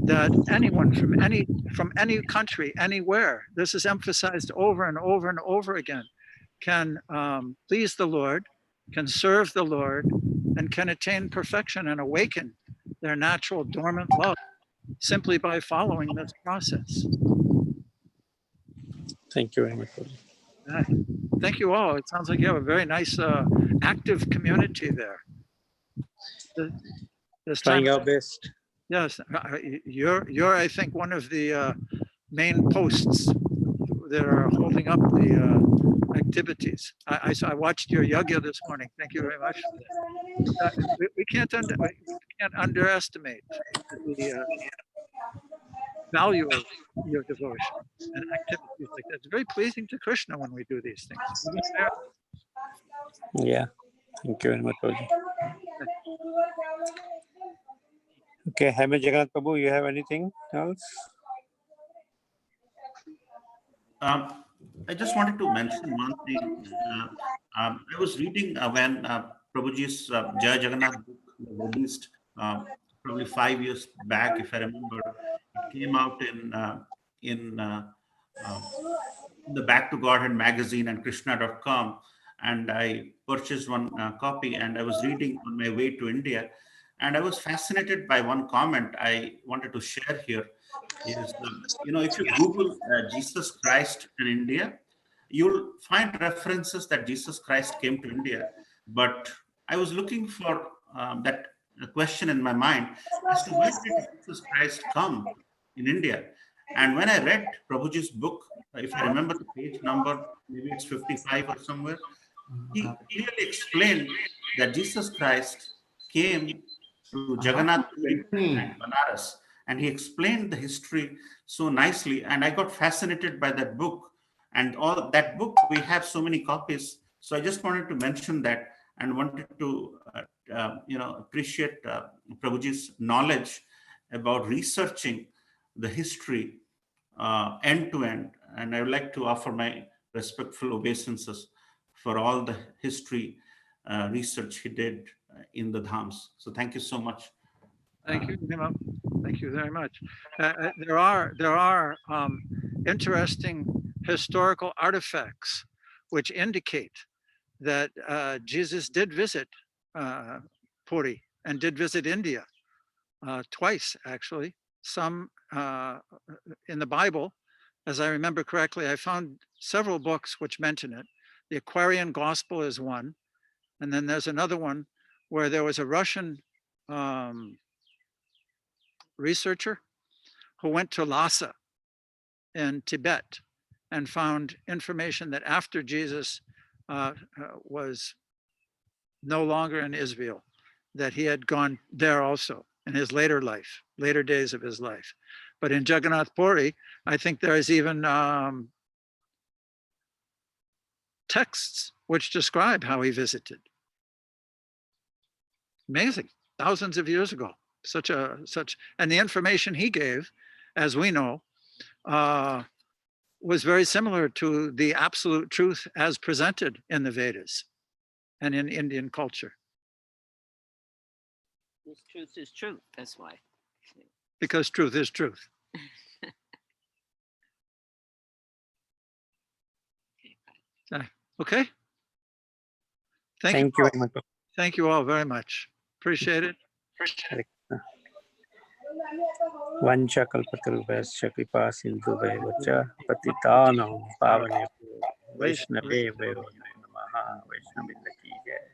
that anyone from any country, anywhere, this is emphasized over and over and over again, can please the Lord, can serve the Lord, and can attain perfection and awaken their natural dormant love simply by following this process. Thank you very much. Thank you all. It sounds like you have a very nice, active community there. This time, Trying our best. yes, you're I think one of the main posts that are holding up the activities. I watched your yagya this morning. Thank you very much. We can't underestimate the value of your devotion and activities like that. It's very pleasing to Krishna when we do these things. Yeah. Thank you very much, Prabhuji. Okay, Hame Jagannath Prabhu, you have anything else? I just wanted to mention one thing. I was reading when Prabhuji's Jaya Jagannath book was released probably 5 years back, if I remember. It came out in the Back to Godhead magazine and Krishna.com, and I purchased one copy, and I was reading on my way to India, and I was fascinated by one comment I wanted to share here. Is if you Google Jesus Christ in India, you'll find references that Jesus Christ came to India. But I was looking for that question in my mind as to where did Jesus Christ come in India? And when I read Prabhuji's book, if I remember the page number, maybe it's 55 or somewhere, he clearly explained that Jesus Christ came to Jagannath Puri and Banaras. And he explained the history so nicely. And I got fascinated by that book. And all that book, we have so many copies. So I just wanted to mention that and wanted to, appreciate Prabhuji's knowledge about researching the history end to end. And I would like to offer my respectful obeisances for all the history research he did in the Dhams. So thank you so much. Thank you, Nima. Thank you very much. There are interesting historical artifacts which indicate that Jesus did visit Puri and did visit India twice, actually. Some in the Bible, as I remember correctly, I found several books which mention it. The Aquarian Gospel is one, and then there's another one where there was a Russian researcher who went to Lhasa in Tibet and found information that after Jesus was no longer in Israel, that he had gone there also in his later days of his life. But in Jagannath Puri, I think there is even texts which describe how he visited. Amazing, thousands of years ago. And the information he gave, as we know, was very similar to the absolute truth as presented in the Vedas and in Indian culture. This truth is truth, that's why. Because truth is truth. Okay. Thank you very much. Thank you all very much. Appreciate it. Vancha kalpatarubhasya kripa sindhubhaiva cha patitanam pavanebhyo vaishnavebhyo namaha. Vaishnavinda ki jai.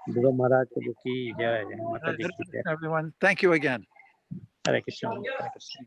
Dhruva Maharaja ki jai. Mataji ki jai. Everyone, thank you again. Hare Krishna. Hare Krishna.